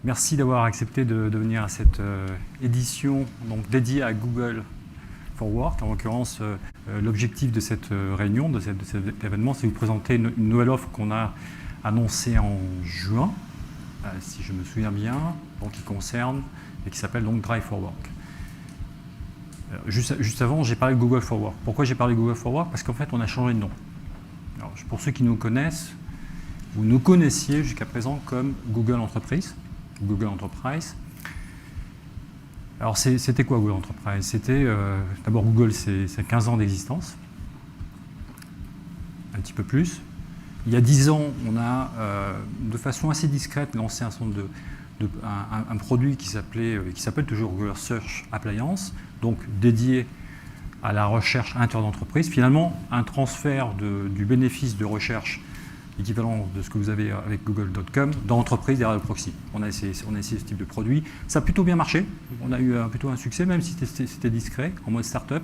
Merci d'avoir accepté de venir à cette édition donc, dédiée à Google for Work. En l'occurrence, l'objectif de cette réunion, de cet événement, c'est de vous présenter une nouvelle offre qu'on a annoncée en juin, si je me souviens bien, donc, qui concerne et qui s'appelle donc Drive for Work. Juste avant, j'ai parlé de Google for Work. Pourquoi j'ai parlé de Google for Work? Parce qu'en fait, on a changé de nom. Alors, pour ceux qui nous connaissent, vous nous connaissiez jusqu'à présent comme Google Entreprise. Google Enterprise. Alors, c'était quoi Google Enterprise? C'était, d'abord, Google, c'est 15 ans d'existence, un petit peu plus. Il y a 10 ans, on a, de façon assez discrète, lancé un produit qui s'appelle toujours Google Search Appliance, donc dédié à la recherche interne d'entreprise. Finalement, un transfert du bénéfice de recherche équivalent de ce que vous avez avec Google.com dans l'entreprise derrière le proxy. On a essayé ce type de produit. Ça a plutôt bien marché. On a eu plutôt un succès, même si c'était discret, en mode start-up.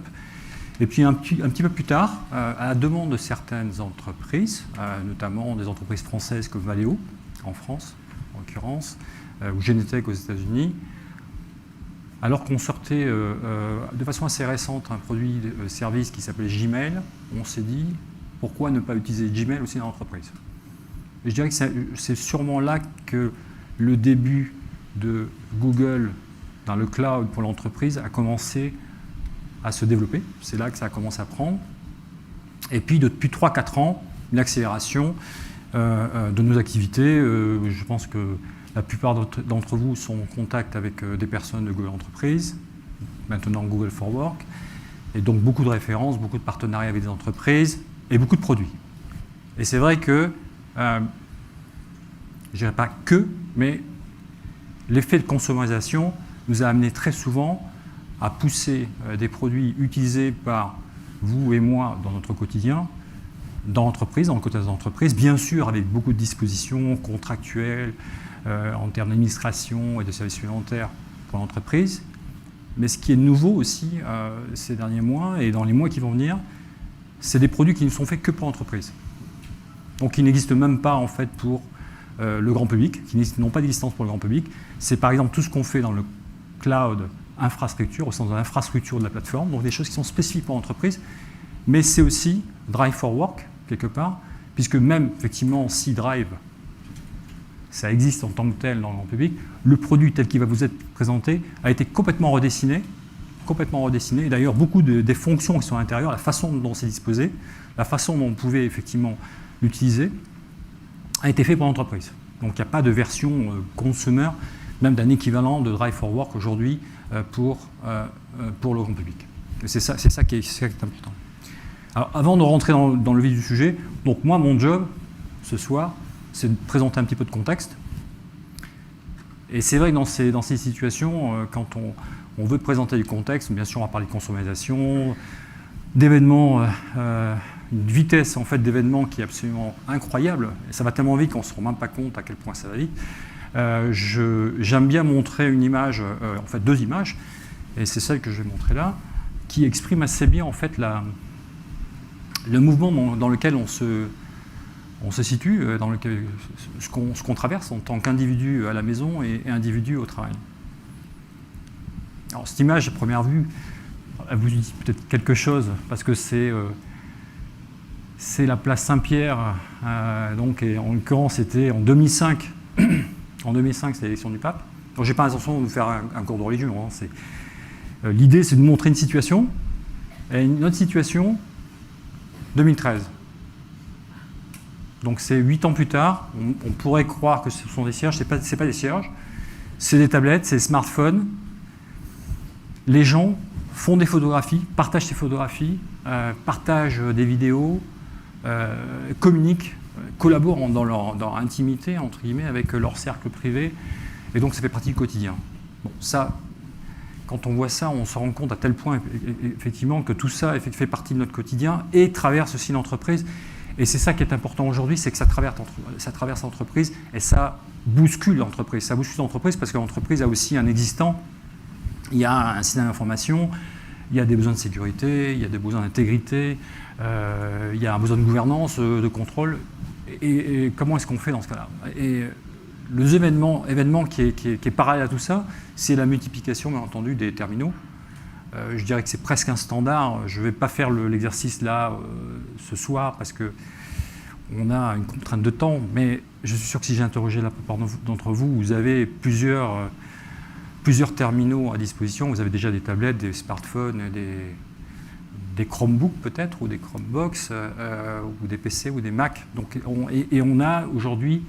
Et puis un petit peu plus tard, à la demande de certaines entreprises, notamment des entreprises françaises comme Valeo, en France, en l'occurrence, ou Genetec aux États-Unis, alors qu'on sortait de façon assez récente un produit service qui s'appelait Gmail, on s'est dit pourquoi ne pas utiliser Gmail aussi dans l'entreprise. Et je dirais que c'est sûrement là que le début de Google dans le cloud pour l'entreprise a commencé à se développer. C'est là que ça a commencé à prendre. Et puis depuis 3-4 ans, une accélération de nos activités. Je pense que la plupart d'entre vous sont en contact avec des personnes de Google Entreprise, maintenant Google for Work, et donc beaucoup de références, beaucoup de partenariats avec des entreprises et beaucoup de produits. Et c'est vrai que, je ne dirais pas que, mais l'effet de consommation nous a amené très souvent à pousser des produits utilisés par vous et moi dans notre quotidien, dans l'entreprise, dans le quotidien de l'entreprise, bien sûr avec beaucoup de dispositions contractuelles en termes d'administration et de services supplémentaires pour l'entreprise. Mais ce qui est nouveau aussi ces derniers mois et dans les mois qui vont venir, c'est des produits qui ne sont faits que pour l'entreprise. Donc qui n'existent même pas en fait pour le grand public, qui n'ont pas d'existence pour le grand public. C'est par exemple tout ce qu'on fait dans le cloud infrastructure, au sens de l'infrastructure de la plateforme, donc des choses qui sont spécifiques pour l'entreprise, mais c'est aussi Drive for Work, quelque part, puisque même effectivement si Drive, ça existe en tant que tel dans le grand public, le produit tel qu'il va vous être présenté a été complètement redessiné. Et d'ailleurs, beaucoup des fonctions qui sont à l'intérieur, la façon dont c'est disposé, la façon dont on pouvait effectivement l'utiliser, a été fait pour l'entreprise. Donc il n'y a pas de version consumer, même d'un équivalent de Drive for Work aujourd'hui pour le grand public. C'est ça qui est important. Alors avant de rentrer dans le vif du sujet, donc moi, mon job, ce soir, c'est de présenter un petit peu de contexte. Et c'est vrai que dans ces situations, quand on veut présenter du contexte, bien sûr on va parler de consommation, d'événements, une vitesse en fait d'événements qui est absolument incroyable. Et ça va tellement vite qu'on ne se rend même pas compte à quel point ça va vite. J'aime bien montrer une image, en fait 2 images, et c'est celle que je vais montrer là, qui exprime assez bien en fait le mouvement dans lequel on se situe, dans lequel, ce qu'on traverse en tant qu'individu à la maison et individu au travail. Alors cette image, à première vue, elle vous dit peut-être quelque chose, parce que c'est la place Saint-Pierre, donc, et en l'occurrence c'était en 2005, en 2005 c'est l'élection du pape. Donc j'ai pas l'intention de vous faire un cours de religion, hein, l'idée c'est de montrer une situation, et une autre situation, 2013. Donc c'est 8 ans plus tard, on pourrait croire que ce sont des cierges, c'est pas des cierges, c'est des tablettes, c'est des smartphones. Les gens font des photographies, partagent ces photographies, partagent des vidéos, communiquent, collaborent dans leur intimité, entre guillemets, avec leur cercle privé, et donc ça fait partie du quotidien. Bon, ça, quand on voit ça, on se rend compte à tel point, effectivement, que tout ça fait partie de notre quotidien et traverse aussi l'entreprise. Et c'est ça qui est important aujourd'hui, c'est que ça traverse l'entreprise et ça bouscule l'entreprise. Ça bouscule l'entreprise parce que l'entreprise a aussi un existant. Il y a un système d'information, il y a des besoins de sécurité, il y a des besoins d'intégrité, il y a un besoin de gouvernance, de contrôle. Et comment est-ce qu'on fait dans ce cas-là? Et le deuxième événement qui est parallèle à tout ça, c'est la multiplication, bien entendu, des terminaux. Je dirais que c'est presque un standard. Je ne vais pas faire l'exercice là ce soir parce qu'on a une contrainte de temps, mais je suis sûr que si j'ai interrogé la plupart d'entre vous, vous avez plusieurs terminaux à disposition. Vous avez déjà des tablettes, des smartphones, des Chromebooks peut-être, ou des Chromebox, ou des PC, ou des Mac. Donc, on a aujourd'hui,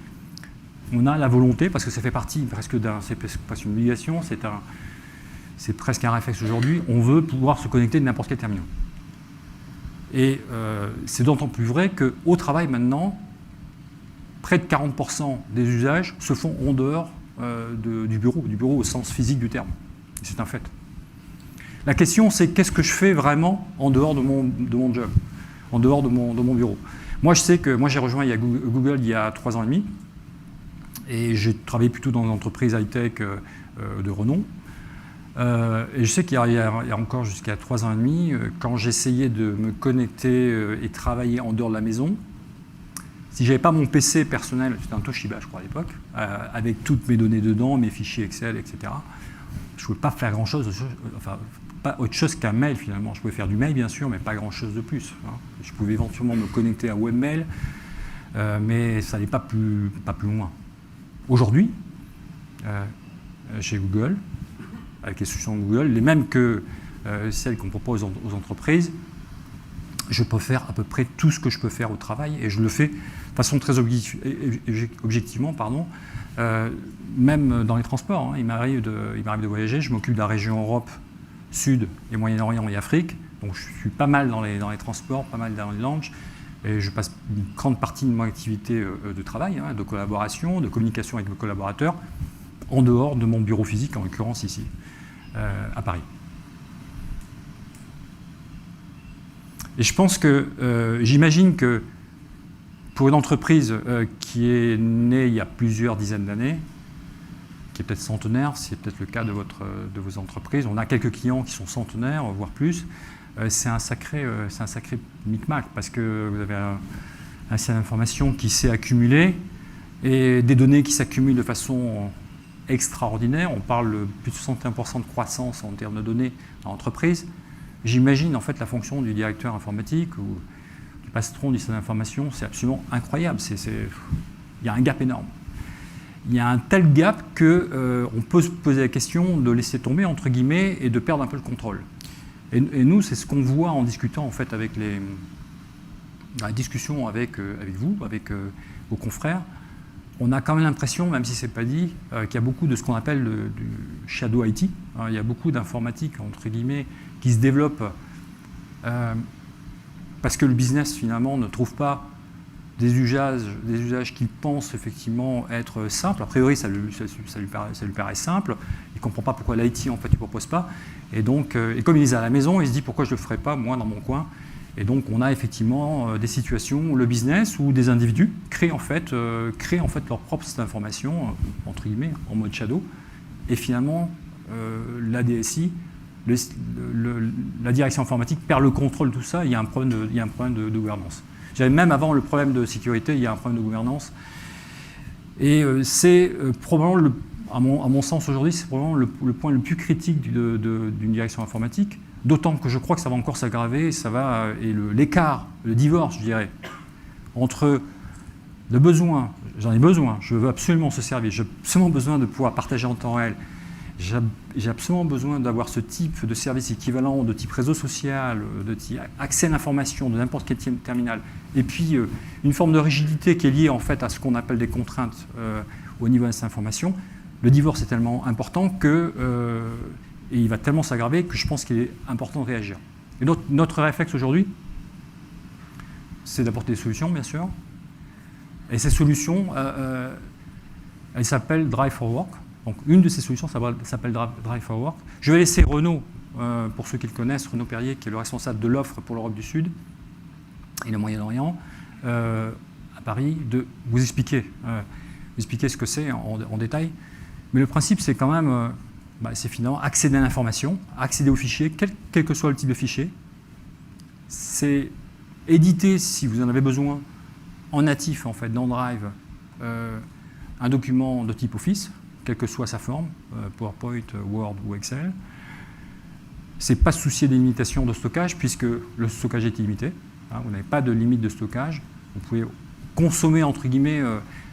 on a la volonté, parce que ça fait partie presque c'est pas une obligation, c'est presque un réflexe aujourd'hui, on veut pouvoir se connecter de n'importe quel terminal. Et c'est d'autant plus vrai qu'au travail maintenant, près de 40% des usages se font en dehors du bureau au sens physique du terme. C'est un fait. La question, c'est qu'est-ce que je fais vraiment en dehors de mon job, en dehors de mon bureau. Moi, je sais que j'ai rejoint Google il y a 3 ans et demi, et j'ai travaillé plutôt dans une entreprise high-tech de renom. Et je sais qu'il y a encore jusqu'à 3 ans et demi, quand j'essayais de me connecter et travailler en dehors de la maison, si je n'avais pas mon PC personnel, c'était un Toshiba je crois à l'époque, avec toutes mes données dedans, mes fichiers Excel, etc., je ne pouvais pas faire grand-chose, enfin pas autre chose qu'un mail finalement. Je pouvais faire du mail bien sûr, mais pas grand-chose de plus. Je pouvais éventuellement me connecter à webmail, mais ça n'allait pas plus loin. Aujourd'hui, chez Google, avec les solutions Google, les mêmes que celles qu'on propose aux entreprises, je peux faire à peu près tout ce que je peux faire au travail, et je le fais de façon très objectivement, même dans les transports. Il m'arrive de voyager, je m'occupe de la région Europe, Sud et Moyen-Orient et Afrique, donc je suis pas mal dans les transports, pas mal dans les lounges, et je passe une grande partie de mon activité de travail, de collaboration, de communication avec mes collaborateurs, en dehors de mon bureau physique, en l'occurrence ici, à Paris. Et je pense que, j'imagine que pour une entreprise qui est née il y a plusieurs dizaines d'années, qui est peut-être centenaire, c'est peut-être le cas de vos entreprises, on a quelques clients qui sont centenaires, voire plus, c'est un sacré micmac, parce que vous avez un système d'information qui s'est accumulé, et des données qui s'accumulent de façon extraordinaire. On parle de plus de 61% de croissance en termes de données dans l'entreprise. J'imagine en fait la fonction du directeur informatique ou du patron du système d'information, c'est absolument incroyable. Il y a un gap énorme. Il y a un tel gap qu'on peut se poser la question de laisser tomber, entre guillemets, et de perdre un peu le contrôle. Et nous, c'est ce qu'on voit en discutant en fait dans la discussion avec vous, avec vos confrères. On a quand même l'impression, même si ce n'est pas dit, qu'il y a beaucoup de ce qu'on appelle du shadow IT. Il y a beaucoup d'informatique, entre guillemets, qui se développe parce que le business, finalement, ne trouve pas des usages qu'il pense effectivement être simples. A priori, ça lui paraît simple. Il ne comprend pas pourquoi l'IT, en fait, ne propose pas. Et donc, et comme il est à la maison, il se dit pourquoi je ne le ferais pas, moi, dans mon coin. Et donc, on a effectivement des situations où le business ou des individus créent en fait leur propre système d'information, entre guillemets, en mode shadow. Et finalement, la DSI, la direction informatique perd le contrôle de tout ça. Il y a un problème de gouvernance. Même avant le problème de sécurité, il y a un problème de gouvernance. Et c'est probablement, à mon sens aujourd'hui, c'est probablement le point le plus critique d'une direction informatique. D'autant que je crois que ça va encore s'aggraver, et l'écart, le divorce, je dirais, entre le besoin, j'en ai besoin, je veux absolument ce service, j'ai absolument besoin de pouvoir partager en temps réel, j'ai absolument besoin d'avoir ce type de service équivalent, de type réseau social, de type accès à l'information de n'importe quel terminal, et puis une forme de rigidité qui est liée en fait à ce qu'on appelle des contraintes au niveau de cette information. Le divorce est tellement important et il va tellement s'aggraver que je pense qu'il est important de réagir. Et notre réflexe aujourd'hui, c'est d'apporter des solutions, bien sûr. Et ces solutions, elles s'appellent Drive for Work. Donc une de ces solutions s'appelle Drive for Work. Je vais laisser Renaud, pour ceux qui le connaissent, Renaud Perrier, qui est le responsable de l'offre pour l'Europe du Sud et le Moyen-Orient, à Paris, de vous expliquer ce que c'est en détail. Mais le principe, c'est quand même... c'est finalement accéder à l'information, accéder aux fichiers, quel que soit le type de fichier. C'est éditer, si vous en avez besoin, en natif, en fait, dans Drive, un document de type Office, quelle que soit sa forme, PowerPoint, Word ou Excel. C'est pas se soucier des limitations de stockage, puisque le stockage est illimité. Hein, vous n'avez pas de limite de stockage. Vous pouvez consommer, entre guillemets,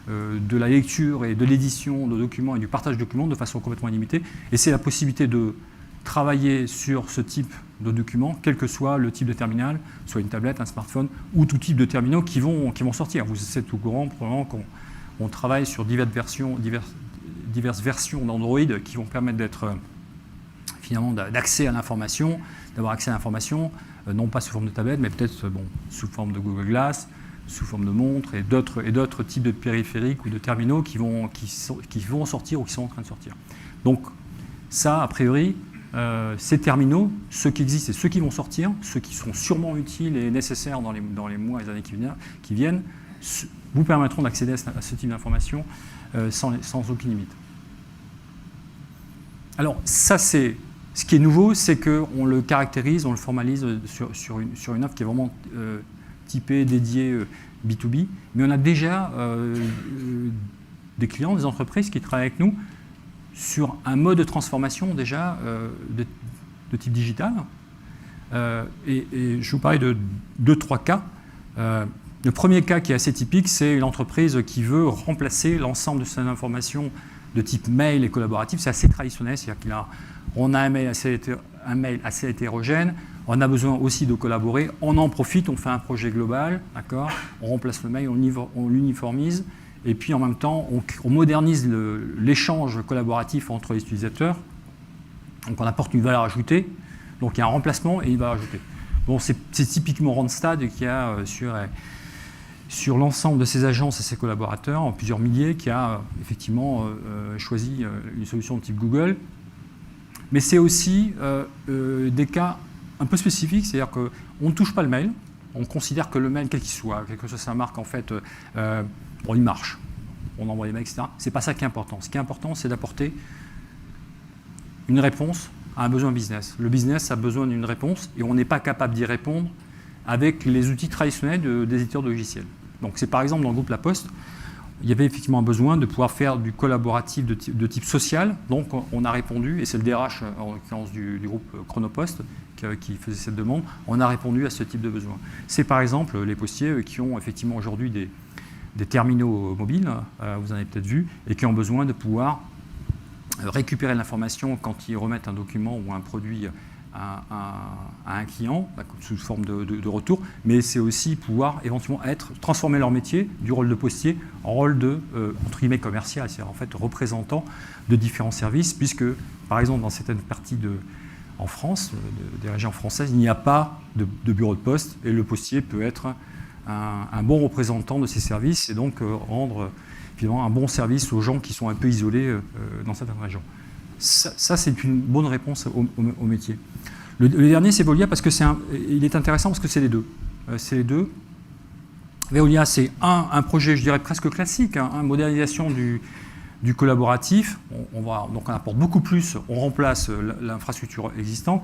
de la lecture et de l'édition de documents et du partage de documents de façon complètement illimitée. Et c'est la possibilité de travailler sur ce type de documents, quel que soit le type de terminal, soit une tablette, un smartphone, ou tout type de terminaux qui vont sortir. Vous êtes au courant probablement qu'on travaille sur diverses versions d'Android qui vont permettre d'être finalement d'accès à l'information, d'avoir accès à l'information, non pas sous forme de tablette, mais peut-être sous forme de Google Glass, sous forme de montre et d'autres types de périphériques ou de terminaux qui vont sortir ou qui sont en train de sortir. Donc ça, a priori, ces terminaux, ceux qui existent et ceux qui vont sortir, ceux qui sont sûrement utiles et nécessaires dans les mois et les années qui viennent, vous permettront d'accéder à ce type d'informations sans aucune limite. Alors ça, c'est ce qui est nouveau, c'est qu'on le caractérise, on le formalise sur une offre qui est vraiment typée, dédiée B2B, mais on a déjà des clients, des entreprises qui travaillent avec nous sur un mode de transformation déjà de type digital. Et je vous parlais de 2-3 cas. Le premier cas qui est assez typique, c'est l'entreprise qui veut remplacer l'ensemble de ses informations de type mail et collaboratif. C'est assez traditionnel, c'est-à-dire qu'on a un mail assez hétérogène, on a besoin aussi de collaborer, on en profite, on fait un projet global, d'accord, on remplace le mail, on l'uniformise, et puis en même temps, on modernise l'échange collaboratif entre les utilisateurs. Donc on apporte une valeur ajoutée, donc il y a un remplacement et une valeur ajoutée. Bon, c'est typiquement Randstad qui a sur l'ensemble de ses agences et ses collaborateurs, en plusieurs milliers, qui a effectivement choisi une solution de type Google. Mais c'est aussi des cas un peu spécifiques, c'est-à-dire qu'on ne touche pas le mail, on considère que le mail, quel qu'il soit, quelle que soit sa marque, en fait, il marche. On envoie les mails, etc. Ce n'est pas ça qui est important. Ce qui est important, c'est d'apporter une réponse à un besoin business. Le business a besoin d'une réponse et on n'est pas capable d'y répondre avec les outils traditionnels des éditeurs de logiciels. Donc c'est par exemple dans le groupe La Poste, il y avait effectivement un besoin de pouvoir faire du collaboratif de type social. Donc on a répondu, et c'est le DRH en l'occurrence du groupe Chronopost qui faisait cette demande, on a répondu à ce type de besoin. C'est par exemple les postiers qui ont effectivement aujourd'hui des terminaux mobiles, vous en avez peut-être vu, et qui ont besoin de pouvoir récupérer l'information quand ils remettent un document ou un produit à un client sous forme de retour, mais c'est aussi pouvoir éventuellement transformer leur métier du rôle de postier en rôle de entre guillemets commercial, c'est-à-dire en fait représentant de différents services, puisque par exemple dans certaines parties en France, des régions françaises, il n'y a pas de bureau de poste et le postier peut être un bon représentant de ces services et donc rendre finalement un bon service aux gens qui sont un peu isolés dans certaines régions. Ça c'est une bonne réponse au métier. Le dernier, c'est Veolia, parce que il est intéressant parce que c'est les deux. Veolia, c'est un projet, je dirais, presque classique, modernisation du collaboratif. Donc on apporte beaucoup plus, on remplace l'infrastructure existante.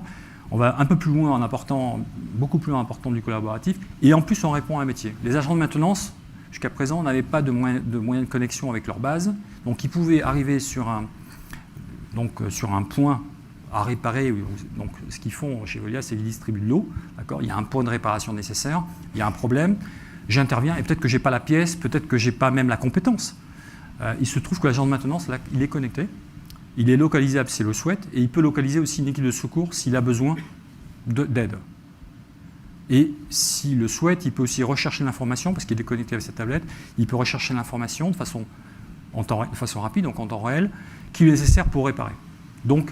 On va un peu plus loin en apportant, beaucoup plus loin en apportant du collaboratif. Et en plus, on répond à un métier. Les agents de maintenance, jusqu'à présent, n'avaient pas de moyens de connexion avec leur base. Donc ils pouvaient arriver sur un point à réparer. Donc, ce qu'ils font chez Veolia, c'est qu'ils distribuent de l'eau. Il y a un point de réparation nécessaire, il y a un problème, j'interviens et peut-être que je n'ai pas la pièce, peut-être que je n'ai pas même la compétence. Il se trouve que l'agent de maintenance, là, il est connecté, il est localisable s'il le souhaite et il peut localiser aussi une équipe de secours s'il a besoin d'aide. Et s'il le souhaite, il peut aussi rechercher l'information parce qu'il est connecté avec sa tablette, il peut rechercher l'information de façon rapide, donc en temps réel, qui est nécessaire pour réparer. Donc,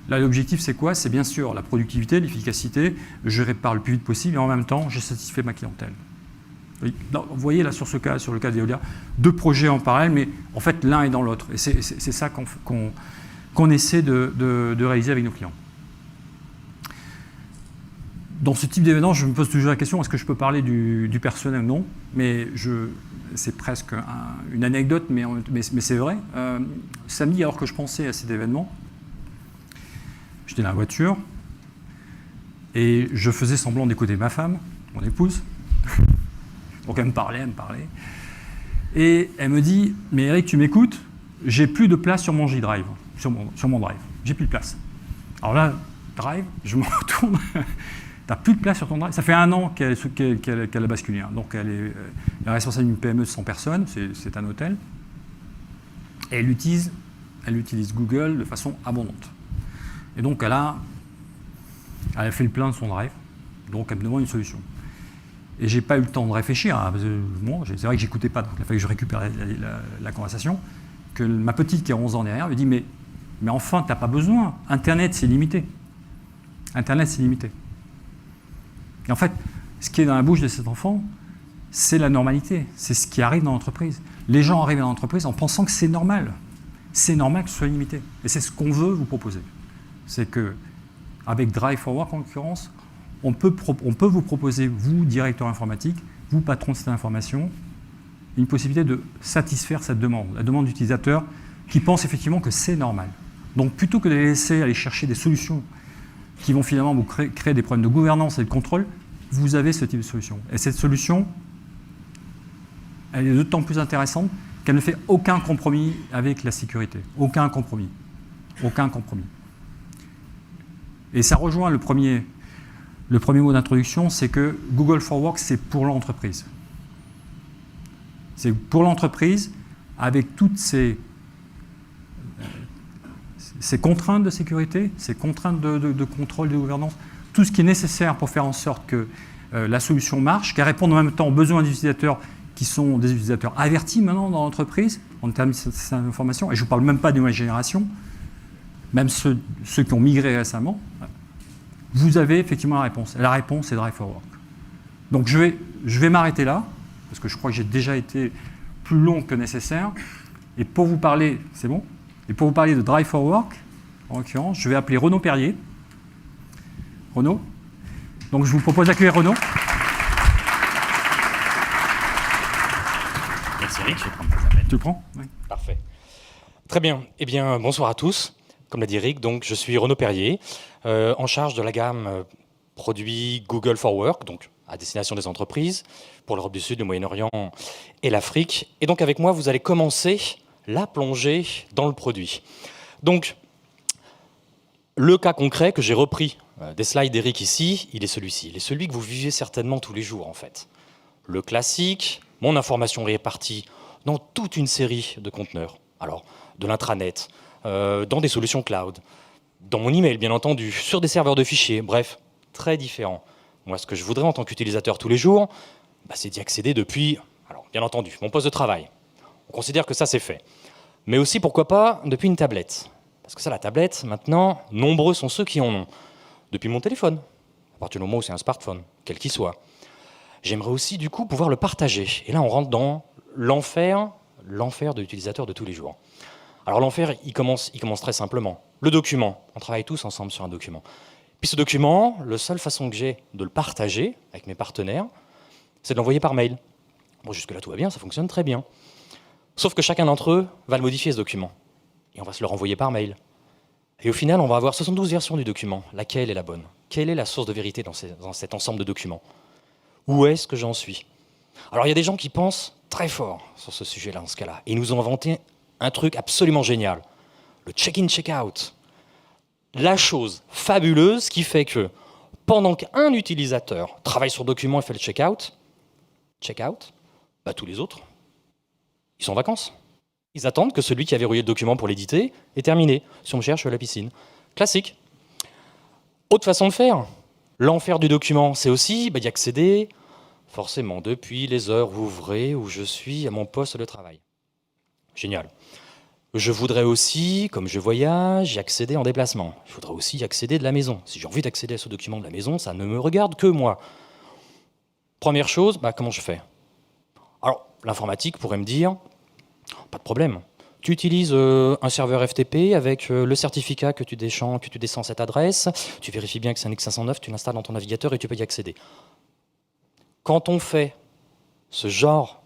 là, l'objectif, c'est quoi? C'est bien sûr la productivité, l'efficacité, je répare le plus vite possible et en même temps, je satisfais ma clientèle. Vous voyez là sur le cas de Veolia, deux projets en parallèle, mais en fait, l'un est dans l'autre. Et c'est ça qu'on essaie de réaliser avec nos clients. Dans ce type d'événement, je me pose toujours la question, est-ce que je peux parler du personnel ou non? Mais c'est presque une anecdote, mais c'est vrai. Samedi, alors que je pensais à cet événement, j'étais dans la voiture et je faisais semblant d'écouter ma femme, mon épouse. Donc elle me parlait. Et elle me dit, mais Eric, tu m'écoutes, j'ai plus de place sur mon J-Drive, sur mon Drive. J'ai plus de place. Alors là, Drive, je me retourne. Tu n'as plus de place sur ton Drive. Ça fait 1 an qu'elle a basculé. Hein. Donc elle est la responsable d'une PME de 100 personnes, c'est un hôtel. Et elle utilise Google de façon abondante. Et donc elle a fait le plein de son Drive. Donc elle me demande une solution. Et j'ai pas eu le temps de réfléchir. Hein, bon, c'est vrai que j'écoutais pas, donc il a fallu que je récupère la conversation. Que ma petite qui a 11 ans derrière me dit mais enfin, tu n'as pas besoin. Internet, c'est limité. Internet, c'est limité. Et en fait, ce qui est dans la bouche de cet enfant, c'est la normalité. C'est ce qui arrive dans l'entreprise. Les gens arrivent dans l'entreprise en pensant que c'est normal. C'est normal que ce soit limité. Et c'est ce qu'on veut vous proposer. C'est qu'avec Drive for Work, en l'occurrence, on peut vous proposer, vous, directeur informatique, vous, patron de cette information, une possibilité de satisfaire cette demande, la demande d'utilisateurs qui pensent effectivement que c'est normal. Donc plutôt que de les laisser aller chercher des solutions qui vont finalement vous créer des problèmes de gouvernance et de contrôle, vous avez ce type de solution. Et cette solution, elle est d'autant plus intéressante qu'elle ne fait aucun compromis avec la sécurité. Aucun compromis. Aucun compromis. Et ça rejoint le premier mot d'introduction, c'est que Google for Work, c'est pour l'entreprise. C'est pour l'entreprise avec toutes ces contraintes de sécurité, ces contraintes de contrôle, de gouvernance, tout ce qui est nécessaire pour faire en sorte que la solution marche, qu'elle réponde en même temps aux besoins des utilisateurs qui sont des utilisateurs avertis maintenant dans l'entreprise en termes d'information. Et je ne vous parle même pas des nouvelles générations, même ceux qui ont migré récemment. Vous avez effectivement la réponse. Et la réponse, c'est Drive for Work. Donc je vais m'arrêter là, parce que je crois que j'ai déjà été plus long que nécessaire. Et pour vous parler, c'est bon ? Et pour vous parler de Drive for Work, en l'occurrence, je vais appeler Renaud Perrier. Renaud. Donc je vous propose d'accueillir Renaud. Merci Eric, je vais prendre tes appels. Tu le prends ? Oui. Parfait. Très bien. Eh bien, bonsoir à tous. Comme l'a dit Eric, donc, je suis Renaud Perrier, en charge de la gamme produits Google for Work, donc à destination des entreprises, pour l'Europe du Sud, le Moyen-Orient et l'Afrique. Et donc avec moi, vous allez commencer la plongée dans le produit. Donc, le cas concret que j'ai repris des slides d'Eric ici, il est celui-ci. Il est celui que vous vivez certainement tous les jours, en fait. Le classique, mon information répartie dans toute une série de conteneurs. Alors, de l'intranet, dans des solutions cloud, dans mon email, bien entendu, sur des serveurs de fichiers, bref, très différent. Moi, ce que je voudrais en tant qu'utilisateur tous les jours, c'est d'y accéder depuis, alors, bien entendu, mon poste de travail. On considère que ça, c'est fait. Mais aussi, pourquoi pas, depuis une tablette. Parce que ça, la tablette, maintenant, nombreux sont ceux qui en ont. Depuis mon téléphone, à partir du moment où c'est un smartphone, quel qu'il soit. J'aimerais aussi, du coup, pouvoir le partager. Et là, on rentre dans l'enfer de l'utilisateur de tous les jours. Alors l'enfer, il commence très simplement. Le document, on travaille tous ensemble sur un document. Puis ce document, la seule façon que j'ai de le partager avec mes partenaires, c'est de l'envoyer par mail. Bon, jusque-là, tout va bien, ça fonctionne très bien. Sauf que chacun d'entre eux va le modifier, ce document. Et on va se le renvoyer par mail. Et au final, on va avoir 72 versions du document. Laquelle est la bonne ? Quelle est la source de vérité dans cet ensemble de documents ? Où est-ce que j'en suis ? Alors, il y a des gens qui pensent très fort sur ce sujet-là, en ce cas-là. Et ils nous ont inventé un truc absolument génial. Le check-in, check-out. La chose fabuleuse qui fait que pendant qu'un utilisateur travaille sur le document et fait le check-out, tous les autres, ils sont en vacances. Ils attendent que celui qui a verrouillé le document pour l'éditer est terminé. Si on me cherche, je suis à la piscine. Classique. Autre façon de faire. L'enfer du document, c'est aussi d'y accéder forcément depuis les heures ouvrées où je suis à mon poste de travail. Génial. Je voudrais aussi, comme je voyage, y accéder en déplacement. Je voudrais aussi y accéder de la maison. Si j'ai envie d'accéder à ce document de la maison, ça ne me regarde que moi. Première chose, comment je fais ? Alors, l'informatique pourrait me dire, pas de problème. Tu utilises un serveur FTP avec le certificat que tu descends cette adresse, tu vérifies bien que c'est un X509, tu l'installes dans ton navigateur et tu peux y accéder. Quand on fait ce genre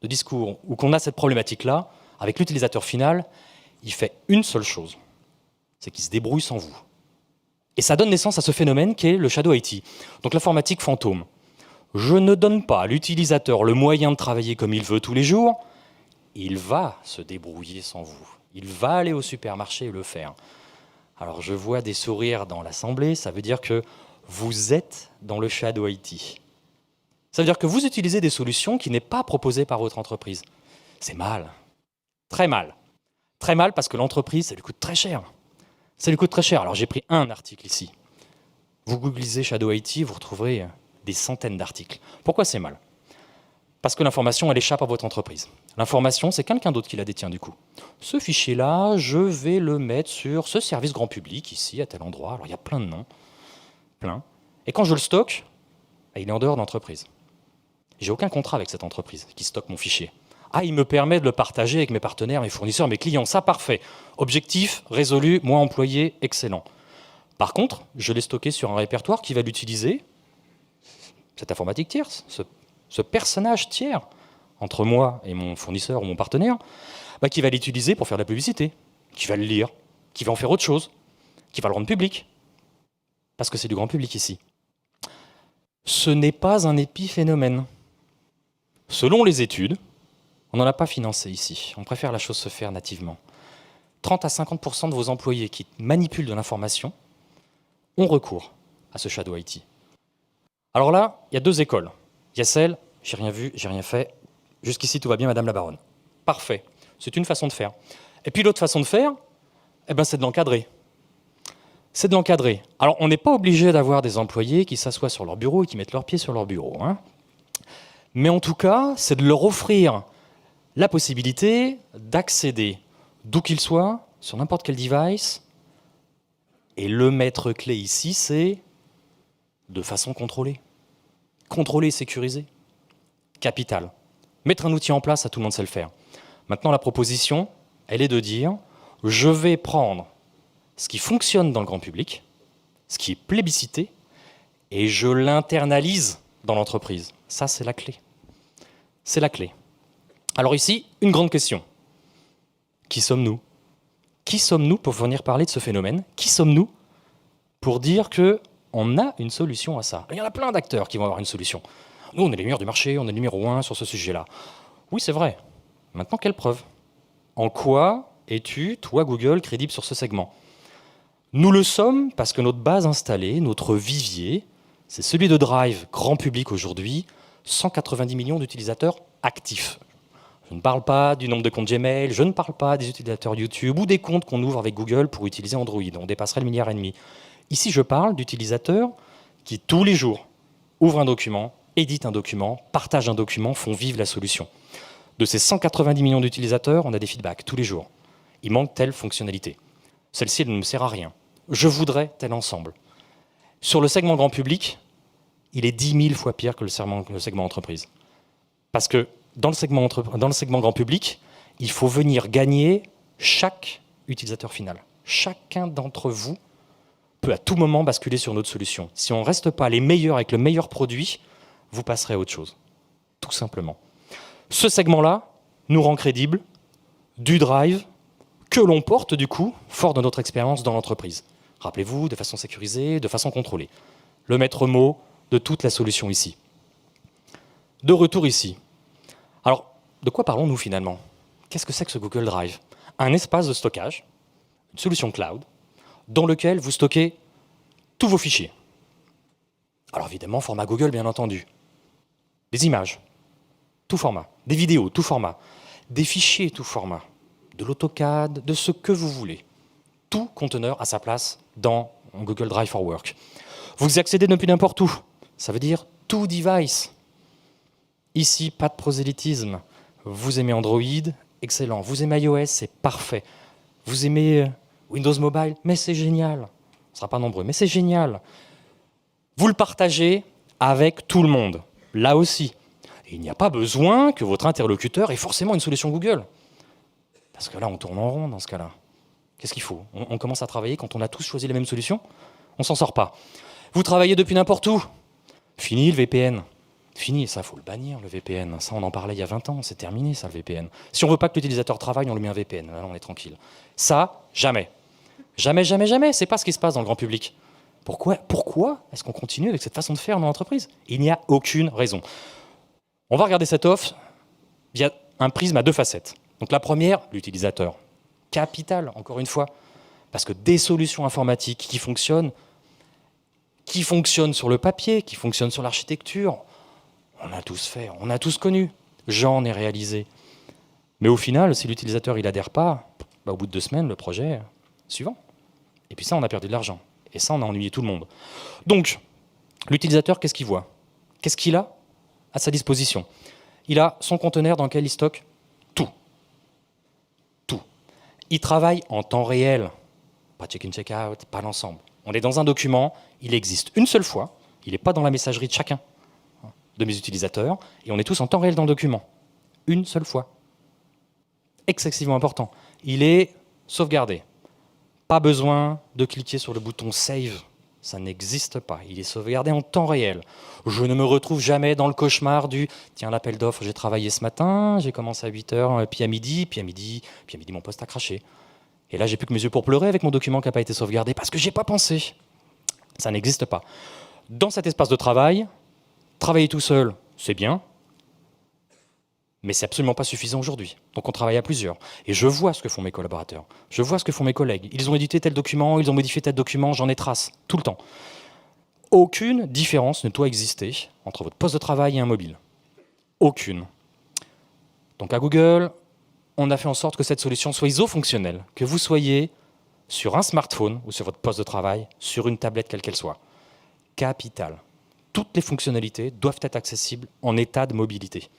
de discours où qu'on a cette problématique-là, avec l'utilisateur final, il fait une seule chose, c'est qu'il se débrouille sans vous. Et ça donne naissance à ce phénomène qu'est le Shadow IT, donc l'informatique fantôme. Je ne donne pas à l'utilisateur le moyen de travailler comme il veut tous les jours, il va se débrouiller sans vous. Il va aller au supermarché et le faire. Alors je vois des sourires dans l'assemblée, ça veut dire que vous êtes dans le shadow IT. Ça veut dire que vous utilisez des solutions qui n'est pas proposées par votre entreprise. C'est mal, très mal. Très mal parce que l'entreprise, ça lui coûte très cher. Ça lui coûte très cher. Alors j'ai pris un article ici. Vous googlisez Shadow IT, vous retrouverez des centaines d'articles. Pourquoi c'est mal? Parce que l'information, elle échappe à votre entreprise. L'information, c'est quelqu'un d'autre qui la détient du coup. Ce fichier-là, je vais le mettre sur ce service grand public, ici, à tel endroit. Alors il y a plein de noms, plein. Et quand je le stocke, il est en dehors de l'entreprise. J'ai aucun contrat avec cette entreprise qui stocke mon fichier. Ah, il me permet de le partager avec mes partenaires, mes fournisseurs, mes clients. Ça, parfait. Objectif résolu, moi employé, excellent. Par contre, je l'ai stocké sur un répertoire qui va l'utiliser, cette informatique tierce, ce personnage tiers, entre moi et mon fournisseur ou mon partenaire, qui va l'utiliser pour faire de la publicité, qui va le lire, qui va en faire autre chose, qui va le rendre public. Parce que c'est du grand public ici. Ce n'est pas un épiphénomène. Selon les études, on n'en a pas financé ici. On préfère la chose se faire nativement. 30 à 50% de vos employés qui manipulent de l'information ont recours à ce Shadow IT. Alors là, il y a deux écoles. Il y a celle, j'ai rien vu, j'ai rien fait, jusqu'ici tout va bien, Madame la Baronne. Parfait, c'est une façon de faire. Et puis l'autre façon de faire, c'est de l'encadrer. C'est de l'encadrer. Alors on n'est pas obligé d'avoir des employés qui s'assoient sur leur bureau et qui mettent leurs pieds sur leur bureau. Mais en tout cas, c'est de leur offrir la possibilité d'accéder, d'où qu'ils soient, sur n'importe quel device. Et le maître clé ici, c'est de façon contrôlée. Contrôlée et sécurisée. Capital. Mettre un outil en place, tout le monde sait le faire. Maintenant, la proposition, elle est de dire, je vais prendre ce qui fonctionne dans le grand public, ce qui est plébiscité, et je l'internalise dans l'entreprise. Ça, c'est la clé. C'est la clé. Alors ici, une grande question. Qui sommes-nous? Qui sommes-nous pour venir parler de ce phénomène? Qui sommes-nous pour dire qu'on a une solution à ça? Il y en a plein d'acteurs qui vont avoir une solution. Nous, on est les meilleurs du marché, on est le numéro 1 sur ce sujet-là. Oui, c'est vrai. Maintenant, quelle preuve? En quoi es-tu, toi, Google, crédible sur ce segment? Nous le sommes parce que notre base installée, notre vivier, c'est celui de Drive, grand public aujourd'hui, 190 millions d'utilisateurs actifs. Je ne parle pas du nombre de comptes Gmail, je ne parle pas des utilisateurs YouTube ou des comptes qu'on ouvre avec Google pour utiliser Android. On dépasserait le 1,5 milliard. Ici, je parle d'utilisateurs qui, tous les jours, ouvrent un document, éditent un document, partagent un document, font vivre la solution. De ces 190 millions d'utilisateurs, on a des feedbacks tous les jours. Il manque telle fonctionnalité. Celle-ci, elle ne me sert à rien. Je voudrais tel ensemble. Sur le segment grand public, il est 10 000 fois pire que le segment entreprise. Parce que dans le segment grand public, il faut venir gagner chaque utilisateur final. Chacun d'entre vous peut à tout moment basculer sur notre solution. Si on ne reste pas les meilleurs avec le meilleur produit, vous passerez à autre chose. Tout simplement. Ce segment-là nous rend crédibles du drive que l'on porte du coup, fort de notre expérience dans l'entreprise. Rappelez-vous, de façon sécurisée, de façon contrôlée. Le maître mot de toute la solution ici. De retour ici. Alors, de quoi parlons-nous finalement? Qu'est-ce que c'est que ce Google Drive? Un espace de stockage, une solution cloud, dans lequel vous stockez tous vos fichiers. Alors évidemment, format Google, bien entendu. Des images, tout format. Des vidéos, tout format. Des fichiers, tout format. De l'AutoCAD, de ce que vous voulez. Tout conteneur à sa place dans Google Drive for Work. Vous y accédez depuis n'importe où. Ça veut dire tout device. Ici, pas de prosélytisme. Vous aimez Android, excellent. Vous aimez iOS, c'est parfait. Vous aimez Windows Mobile, mais c'est génial. On ne sera pas nombreux, mais c'est génial. Vous le partagez avec tout le monde, là aussi. Et il n'y a pas besoin que votre interlocuteur ait forcément une solution Google. Parce que là, on tourne en rond dans ce cas-là. Qu'est-ce qu'il faut? On commence à travailler quand on a tous choisi les mêmes solutions? On s'en sort pas. Vous travaillez depuis n'importe où. Fini le VPN. Fini, ça, il faut le bannir, le VPN. Ça, on en parlait il y a 20 ans, c'est terminé, ça, le VPN. Si on ne veut pas que l'utilisateur travaille, on lui met un VPN. Là, on est tranquille. Ça, jamais. Jamais, jamais, jamais. C'est pas ce qui se passe dans le grand public. Pourquoi est-ce qu'on continue avec cette façon de faire dans l'entreprise? Il n'y a aucune raison. On va regarder cette offre via un prisme à deux facettes. Donc la première, l'utilisateur. Capital, encore une fois. Parce que des solutions informatiques qui fonctionnent sur le papier, qui fonctionnent sur l'architecture, on a tous fait, on a tous connu. J'en ai réalisé. Mais au final, si l'utilisateur il adhère pas, au bout de 2 semaines, le projet suivant. Et puis ça, on a perdu de l'argent. Et ça, on a ennuyé tout le monde. Donc, l'utilisateur, qu'est-ce qu'il voit? Qu'est-ce qu'il a à sa disposition? Il a son conteneur dans lequel il stocke tout. Tout. Il travaille en temps réel. Pas check-in, check-out, pas l'ensemble. On est dans un document, il existe une seule fois, il n'est pas dans la messagerie de chacun de mes utilisateurs, et on est tous en temps réel dans le document. Une seule fois. Excessivement important. Il est sauvegardé. Pas besoin de cliquer sur le bouton Save. Ça n'existe pas. Il est sauvegardé en temps réel. Je ne me retrouve jamais dans le cauchemar du « Tiens, l'appel d'offres, j'ai travaillé ce matin, j'ai commencé à 8h, puis à midi, mon poste a craché. Et là, j'ai plus que mes yeux pour pleurer avec mon document qui n'a pas été sauvegardé parce que j'ai pas pensé. » Ça n'existe pas. Dans cet espace de travail, travailler tout seul, c'est bien, mais c'est absolument pas suffisant aujourd'hui. Donc on travaille à plusieurs. Et je vois ce que font mes collaborateurs. Je vois ce que font mes collègues. Ils ont édité tel document, ils ont modifié tel document, j'en ai trace, tout le temps. Aucune différence ne doit exister entre votre poste de travail et un mobile. Aucune. Donc à Google, on a fait en sorte que cette solution soit iso-fonctionnelle, que vous soyez sur un smartphone ou sur votre poste de travail, sur une tablette quelle qu'elle soit. Capital. Toutes les fonctionnalités doivent être accessibles en état de mobilité.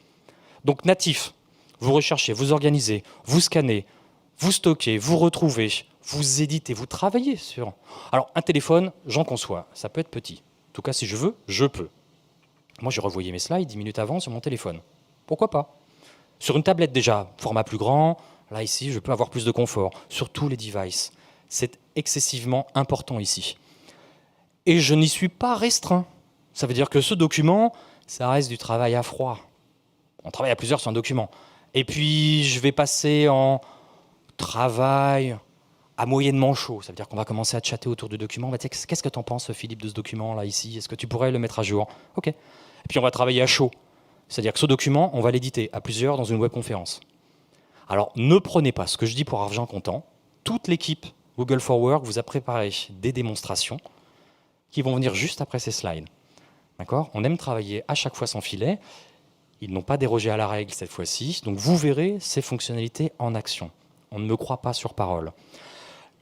Donc natif, vous recherchez, vous organisez, vous scannez, vous stockez, vous retrouvez, vous éditez, vous travaillez sur... Alors un téléphone, j'en conçois, ça peut être petit. En tout cas, si je veux, je peux. Moi, j'ai revoyé mes slides 10 minutes avant sur mon téléphone. Pourquoi pas? Sur une tablette déjà, format plus grand, là ici, je peux avoir plus de confort. Sur tous les devices, c'est excessivement important ici. Et je n'y suis pas restreint. Ça veut dire que ce document, ça reste du travail à froid. On travaille à plusieurs sur un document. Et puis, je vais passer en travail à moyennement chaud. Ça veut dire qu'on va commencer à chatter autour du document. On va dire, qu'est-ce que tu en penses, Philippe, de ce document, là, ici? Est-ce que tu pourrais le mettre à jour? OK. Et puis, on va travailler à chaud. C'est-à-dire que ce document, on va l'éditer à plusieurs dans une webconférence. Alors, ne prenez pas ce que je dis pour argent comptant. Toute l'équipe Google for Work vous a préparé des démonstrations qui vont venir juste après ces slides. D'accord? On aime travailler à chaque fois sans filet. Ils n'ont pas dérogé à la règle cette fois-ci. Donc vous verrez ces fonctionnalités en action. On ne me croit pas sur parole.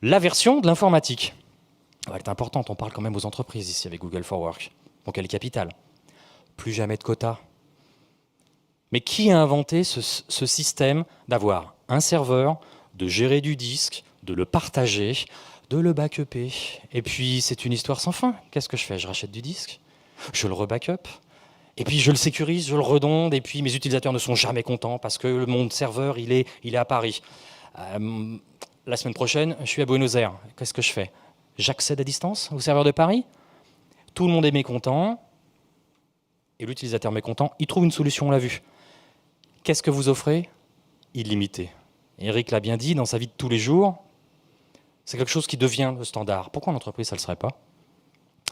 La version de l'informatique. Elle est importante, on parle quand même aux entreprises ici avec Google for Work. Donc elle est capitale. Plus jamais de quotas. Mais qui a inventé ce système d'avoir un serveur, de gérer du disque, de le partager, de le backuper? Et puis c'est une histoire sans fin. Qu'est-ce que je fais? Je rachète du disque, je le rebackup. Et puis je le sécurise, je le redonde, et puis mes utilisateurs ne sont jamais contents parce que mon serveur, il est à Paris. La semaine prochaine, je suis à Buenos Aires. Qu'est-ce que je fais? J'accède à distance au serveur de Paris. Tout le monde est mécontent. Et l'utilisateur mécontent, il trouve une solution, on l'a vu. Qu'est-ce que vous offrez? Illimité. Eric l'a bien dit, dans sa vie de tous les jours, c'est quelque chose qui devient le standard. Pourquoi en entreprise, ça ne le serait pas?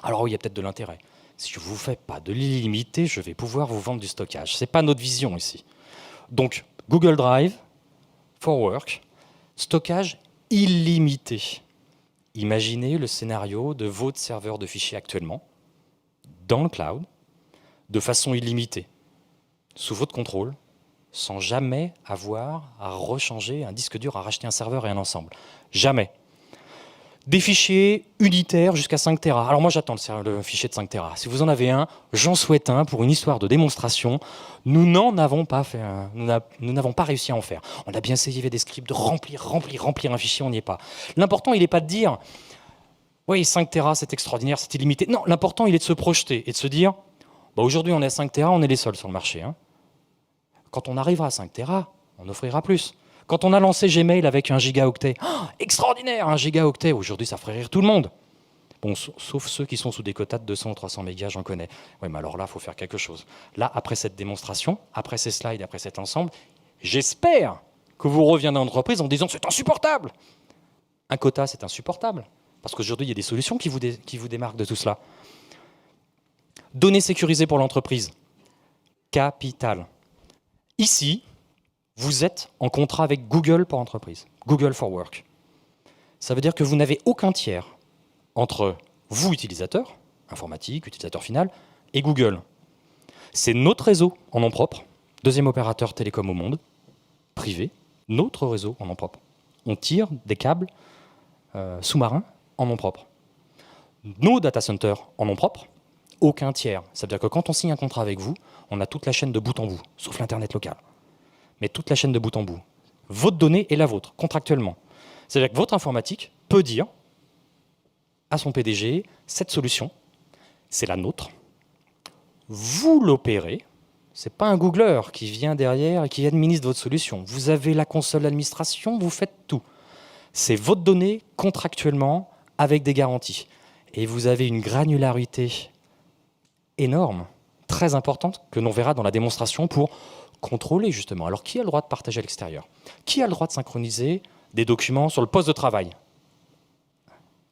Alors oui, il y a peut-être de l'intérêt. Si je ne vous fais pas de l'illimité, je vais pouvoir vous vendre du stockage. Ce n'est pas notre vision ici. Donc, Google Drive, for Work, stockage illimité. Imaginez le scénario de votre serveur de fichiers actuellement, dans le cloud, de façon illimitée, sous votre contrôle, sans jamais avoir à rechanger un disque dur, à racheter un serveur et un ensemble. Jamais. Des fichiers unitaires jusqu'à 5 Tera. Alors moi j'attends le fichier de 5 Tera. Si vous en avez un, j'en souhaite un pour une histoire de démonstration. Nous n'en avons pas fait nous n'avons pas réussi à en faire. On a bien essayé avec des scripts de remplir un fichier, on n'y est pas. L'important, il n'est pas de dire oui, 5 Tera, c'est extraordinaire, c'est illimité. Non, l'important, il est de se projeter et de se dire aujourd'hui on est à 5 Tera, on est les seuls sur le marché. Hein. Quand on arrivera à 5 Tera, on offrira plus. Quand on a lancé Gmail avec 1 gigaoctet, extraordinaire, 1 gigaoctet, aujourd'hui ça ferait rire tout le monde. Bon, sauf ceux qui sont sous des quotas de 200 ou 300 mégas, j'en connais. Oui, mais alors là, il faut faire quelque chose. Là, après cette démonstration, après ces slides, après cet ensemble, j'espère que vous reviendrez en entreprise en disant c'est insupportable. Un quota, c'est insupportable. Parce qu'aujourd'hui, il y a des solutions qui vous démarquent de tout cela. Données sécurisées pour l'entreprise. Capital. Ici, Vous êtes en contrat avec Google pour entreprise, Google for Work. Ça veut dire que vous n'avez aucun tiers entre vous, utilisateur, informatique, utilisateur final, et Google. C'est notre réseau en nom propre, deuxième opérateur télécom au monde, privé, notre réseau en nom propre. On tire des câbles sous-marins en nom propre. Nos data centers en nom propre, aucun tiers. Ça veut dire que quand on signe un contrat avec vous, on a toute la chaîne de bout en bout, sauf l'Internet local. Mais toute la chaîne de bout en bout. Votre donnée est la vôtre, contractuellement. C'est-à-dire que votre informatique peut dire à son PDG, cette solution, c'est la nôtre. Vous l'opérez. Ce n'est pas un Googler qui vient derrière et qui administre votre solution. Vous avez la console d'administration, vous faites tout. C'est votre donnée contractuellement avec des garanties. Et vous avez une granularité énorme, très importante, que l'on verra dans la démonstration pour contrôler justement. Alors qui a le droit de partager à l'extérieur? Qui a le droit de synchroniser des documents sur le poste de travail?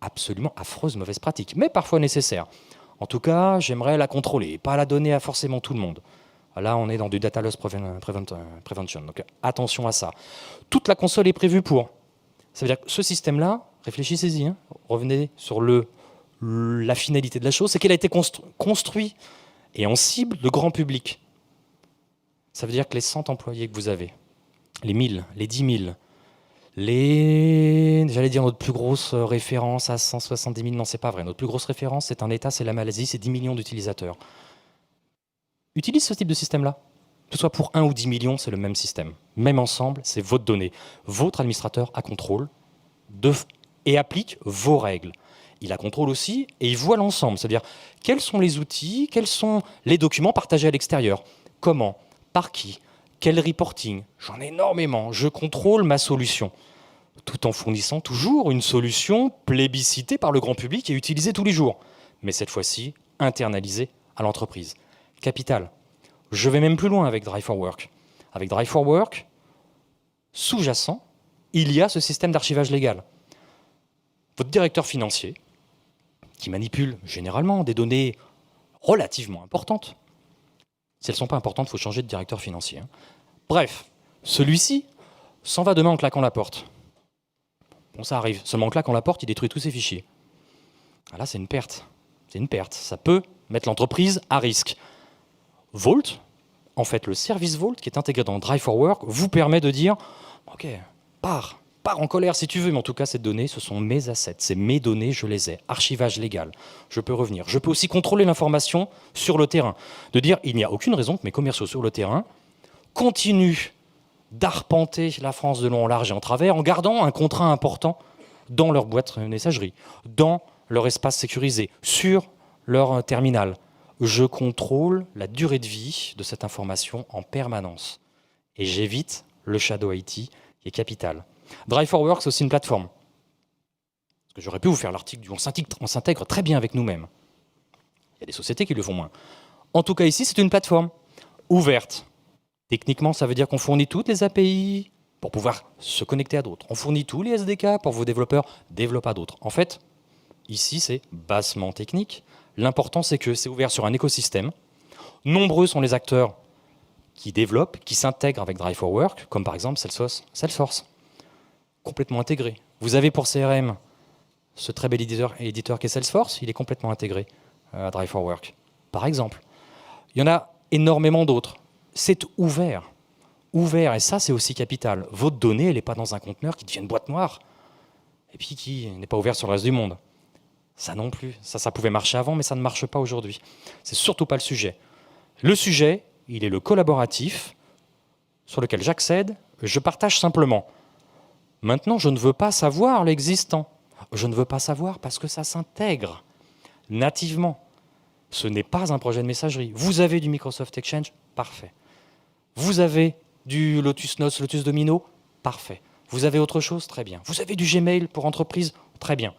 Absolument affreuse, mauvaise pratique, mais parfois nécessaire. En tout cas, j'aimerais la contrôler, pas la donner à forcément tout le monde. Là, on est dans du data loss prevention, donc attention à ça. Toute la console est prévue pour. Ça veut dire que ce système-là, réfléchissez-y, hein, revenez sur la finalité de la chose, c'est qu'il a été construit et en cible le grand public. Ça veut dire que les 100 employés que vous avez, les 1000, les 10 000, j'allais dire notre plus grosse référence à 170 000, non, c'est pas vrai. Notre plus grosse référence, c'est un État, c'est la Malaisie, c'est 10 millions d'utilisateurs. Utilise ce type de système-là. Que ce soit pour 1 ou 10 millions, c'est le même système. Même ensemble, c'est votre donnée. Votre administrateur a contrôle et applique vos règles. Il a contrôle aussi et il voit l'ensemble. C'est-à-dire, quels sont les outils, quels sont les documents partagés à l'extérieur? Comment? Par qui? Quel reporting? J'en ai énormément. Je contrôle ma solution. Tout en fournissant toujours une solution plébiscitée par le grand public et utilisée tous les jours. Mais cette fois-ci, internalisée à l'entreprise. Capital. Je vais même plus loin avec Drive for Work. Avec Drive for Work, sous-jacent, il y a ce système d'archivage légal. Votre directeur financier, qui manipule généralement des données relativement importantes. Si elles ne sont pas importantes, il faut changer de directeur financier. Bref, celui-ci s'en va demain en claquant la porte. Bon, ça arrive. Seulement en claquant la porte, il détruit tous ses fichiers. Ah là, c'est une perte. C'est une perte. Ça peut mettre l'entreprise à risque. Vault, en fait, le service Vault qui est intégré dans Drive for Work vous permet de dire « Ok, pars en colère si tu veux, mais en tout cas, ces données, ce sont mes assets, c'est mes données, je les ai. Archivage légal, je peux revenir. Je peux aussi contrôler l'information sur le terrain. De dire, il n'y a aucune raison que mes commerciaux sur le terrain continuent d'arpenter la France de long en large et en travers en gardant un contrat important dans leur boîte messagerie, dans leur espace sécurisé, sur leur terminal. Je contrôle la durée de vie de cette information en permanence. Et j'évite le shadow IT qui est capital. Drive for Work, c'est aussi une plateforme. Parce que j'aurais pu vous faire l'article du on s'intègre très bien avec nous-mêmes. Il y a des sociétés qui le font moins. En tout cas, ici, c'est une plateforme ouverte. Techniquement, ça veut dire qu'on fournit toutes les API pour pouvoir se connecter à d'autres. On fournit tous les SDK pour vos développeurs développent à d'autres. En fait, ici, c'est bassement technique. L'important, c'est que c'est ouvert sur un écosystème. Nombreux sont les acteurs qui développent, qui s'intègrent avec Drive for Work, comme par exemple Salesforce. Complètement intégré. Vous avez pour CRM ce très bel éditeur qui est Salesforce, il est complètement intégré à Drive for Work, par exemple. Il y en a énormément d'autres. C'est ouvert. Ouvert, et ça, c'est aussi capital. Votre donnée, elle n'est pas dans un conteneur qui devient une boîte noire, et puis qui n'est pas ouvert sur le reste du monde. Ça non plus. Ça pouvait marcher avant, mais ça ne marche pas aujourd'hui. C'est surtout pas le sujet. Le sujet, il est le collaboratif, sur lequel j'accède, je partage simplement. Maintenant, je ne veux pas savoir l'existant. Je ne veux pas savoir parce que ça s'intègre nativement. Ce n'est pas un projet de messagerie. Vous avez du Microsoft Exchange, parfait. Vous avez du Lotus Notes, Lotus Domino, parfait. Vous avez autre chose, très bien. Vous avez du Gmail pour entreprise, très bien.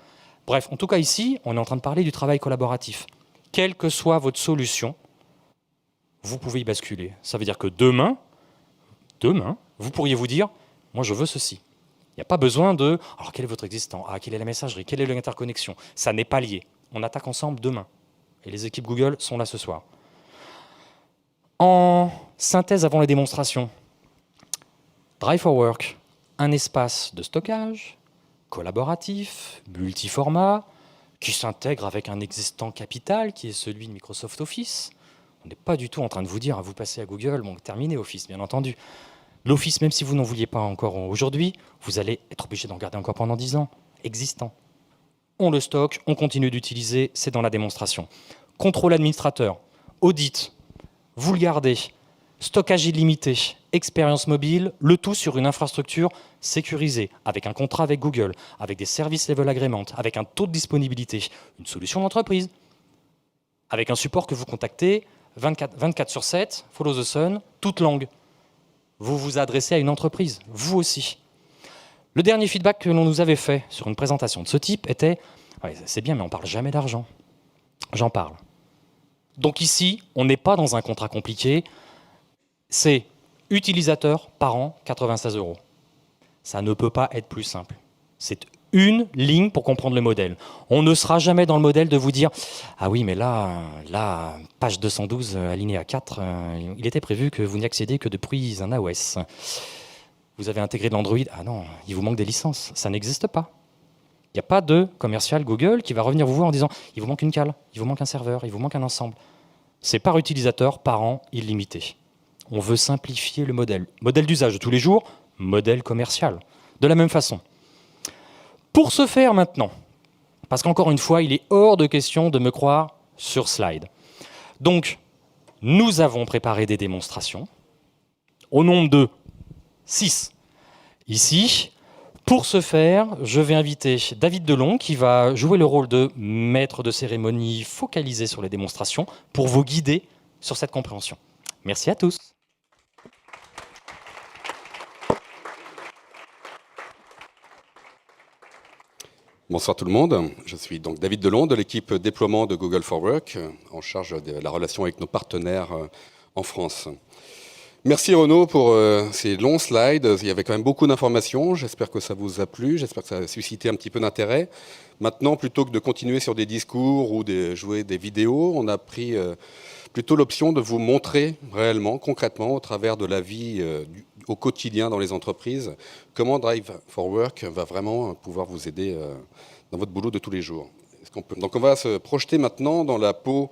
Bref, en tout cas ici, on est en train de parler du travail collaboratif. Quelle que soit votre solution, vous pouvez y basculer. Ça veut dire que demain, vous pourriez vous dire, moi je veux ceci. Il n'y a pas besoin de, alors quel est votre existant? Ah, quelle est la messagerie? Quelle est l'interconnexion? Ça n'est pas lié. On attaque ensemble demain. Et les équipes Google sont là ce soir. En synthèse avant les démonstrations, Drive4Work, un espace de stockage collaboratif, multiformat, qui s'intègre avec un existant capital qui est celui de Microsoft Office. On n'est pas du tout en train de vous dire, vous passez à Google, bon, terminez Office, bien entendu. L'Office, même si vous n'en vouliez pas encore aujourd'hui, vous allez être obligé d'en garder encore pendant 10 ans, existant. On le stocke, on continue d'utiliser, c'est dans la démonstration. Contrôle administrateur, audit, vous le gardez, stockage illimité, expérience mobile, le tout sur une infrastructure sécurisée, avec un contrat avec Google, avec des services level agreement, avec un taux de disponibilité, une solution d'entreprise, avec un support que vous contactez 24/7, follow the sun, toute langue. Vous vous adressez à une entreprise, vous aussi. Le dernier feedback que l'on nous avait fait sur une présentation de ce type était ouais, « c'est bien, mais on ne parle jamais d'argent. » J'en parle. Donc ici, on n'est pas dans un contrat compliqué. C'est utilisateur par an, 96 €. Ça ne peut pas être plus simple. C'est une ligne pour comprendre le modèle. On ne sera jamais dans le modèle de vous dire « Ah oui, mais là, page 212, alinéa 4, il était prévu que vous n'y accédiez que depuis un AOS. Vous avez intégré de l'Android. Ah non, il vous manque des licences. Ça n'existe pas. Il n'y a pas de commercial Google qui va revenir vous voir en disant « Il vous manque une cale, il vous manque un serveur, il vous manque un ensemble. » C'est par utilisateur, par an, illimité. On veut simplifier le modèle. Modèle d'usage de tous les jours, modèle commercial. De la même façon. Pour ce faire maintenant, parce qu'encore une fois, il est hors de question de me croire sur slide. Donc, nous avons préparé des démonstrations au nombre de 6. Ici, pour ce faire, je vais inviter David Delon qui va jouer le rôle de maître de cérémonie focalisé sur les démonstrations pour vous guider sur cette compréhension. Merci à tous. Bonsoir tout le monde, je suis donc David Delon de l'équipe déploiement de Google for Work, en charge de la relation avec nos partenaires en France. Merci Renaud pour ces longs slides, il y avait quand même beaucoup d'informations, j'espère que ça vous a plu, j'espère que ça a suscité un petit peu d'intérêt. Maintenant, plutôt que de continuer sur des discours ou de jouer des vidéos, on a pris plutôt l'option de vous montrer réellement, concrètement, au travers de la vie au quotidien dans les entreprises, comment Drive4Work va vraiment pouvoir vous aider dans votre boulot de tous les jours. Donc on va se projeter maintenant dans la peau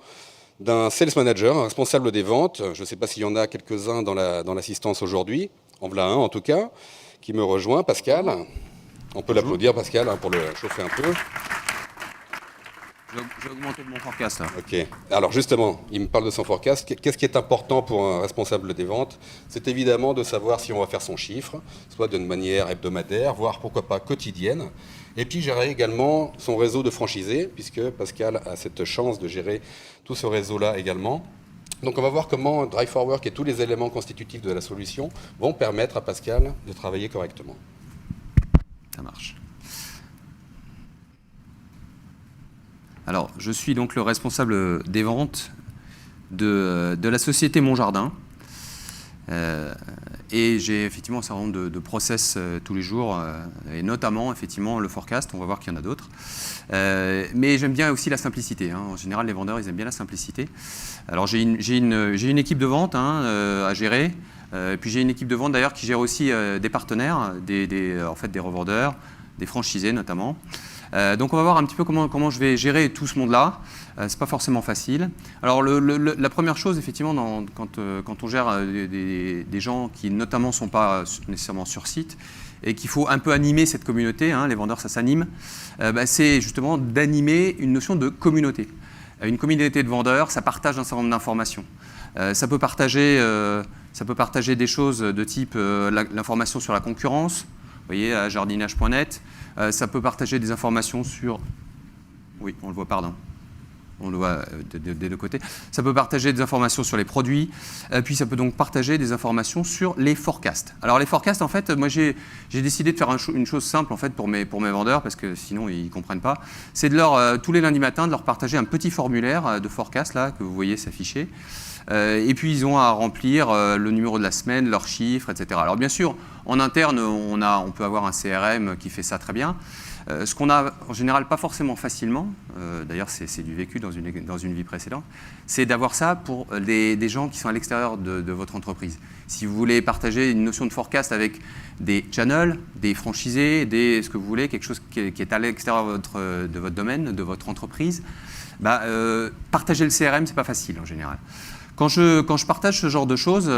d'un sales manager, un responsable des ventes. Je ne sais pas s'il y en a quelques-uns dans l'assistance aujourd'hui. En voilà un en tout cas, qui me rejoint, Pascal. On peut l'applaudir Pascal pour le chauffer un peu. Je vais augmenter mon forecast là. Ok. Alors justement, il me parle de son forecast. Qu'est-ce qui est important pour un responsable des ventes? C'est évidemment de savoir si on va faire son chiffre, soit d'une manière hebdomadaire, voire pourquoi pas quotidienne. Et puis gérer également son réseau de franchisés, puisque Pascal a cette chance de gérer tout ce réseau-là également. Donc on va voir comment Drive4Work et tous les éléments constitutifs de la solution vont permettre à Pascal de travailler correctement. Ça marche. Alors, je suis donc le responsable des ventes de la société Monjardin. Et j'ai effectivement un certain nombre de process tous les jours, et notamment effectivement le forecast, on va voir qu'il y en a d'autres. Mais j'aime bien aussi la simplicité. En général, les vendeurs, ils aiment bien la simplicité. Alors j'ai une équipe de vente à gérer. Puis j'ai une équipe de vente d'ailleurs qui gère aussi des partenaires, en fait des revendeurs, des franchisés notamment. Donc on va voir un petit peu comment je vais gérer tout ce monde-là. C'est pas forcément facile. Alors la première chose, effectivement, quand on gère des gens qui notamment sont pas nécessairement sur site et qu'il faut un peu animer cette communauté, les vendeurs ça s'anime, c'est justement d'animer une notion de communauté. Une communauté de vendeurs, ça partage un certain nombre d'informations. Ça peut partager des choses de type l'information sur la concurrence, vous voyez, à jardinage.net. Ça peut partager des informations sur... Oui, on le voit, pardon. On le voit des deux côtés. Ça peut partager des informations sur les produits, puis ça peut donc partager des informations sur les forecasts. Alors les forecasts, en fait, moi j'ai décidé de faire une chose simple en fait pour mes vendeurs, parce que sinon ils ne comprennent pas. C'est de tous les lundis matins, de leur partager un petit formulaire de forecast là, que vous voyez s'afficher. Et puis ils ont à remplir le numéro de la semaine, leurs chiffres, etc. Alors bien sûr, en interne, on peut avoir un CRM qui fait ça très bien. Ce qu'on a en général pas forcément facilement, d'ailleurs c'est du vécu dans une vie précédente, c'est d'avoir ça pour des gens qui sont à l'extérieur de votre entreprise. Si vous voulez partager une notion de forecast avec des channels, des franchisés, ce que vous voulez, quelque chose qui est à l'extérieur de votre domaine, de votre entreprise, partager le CRM, c'est pas facile en général. Quand je partage ce genre de choses,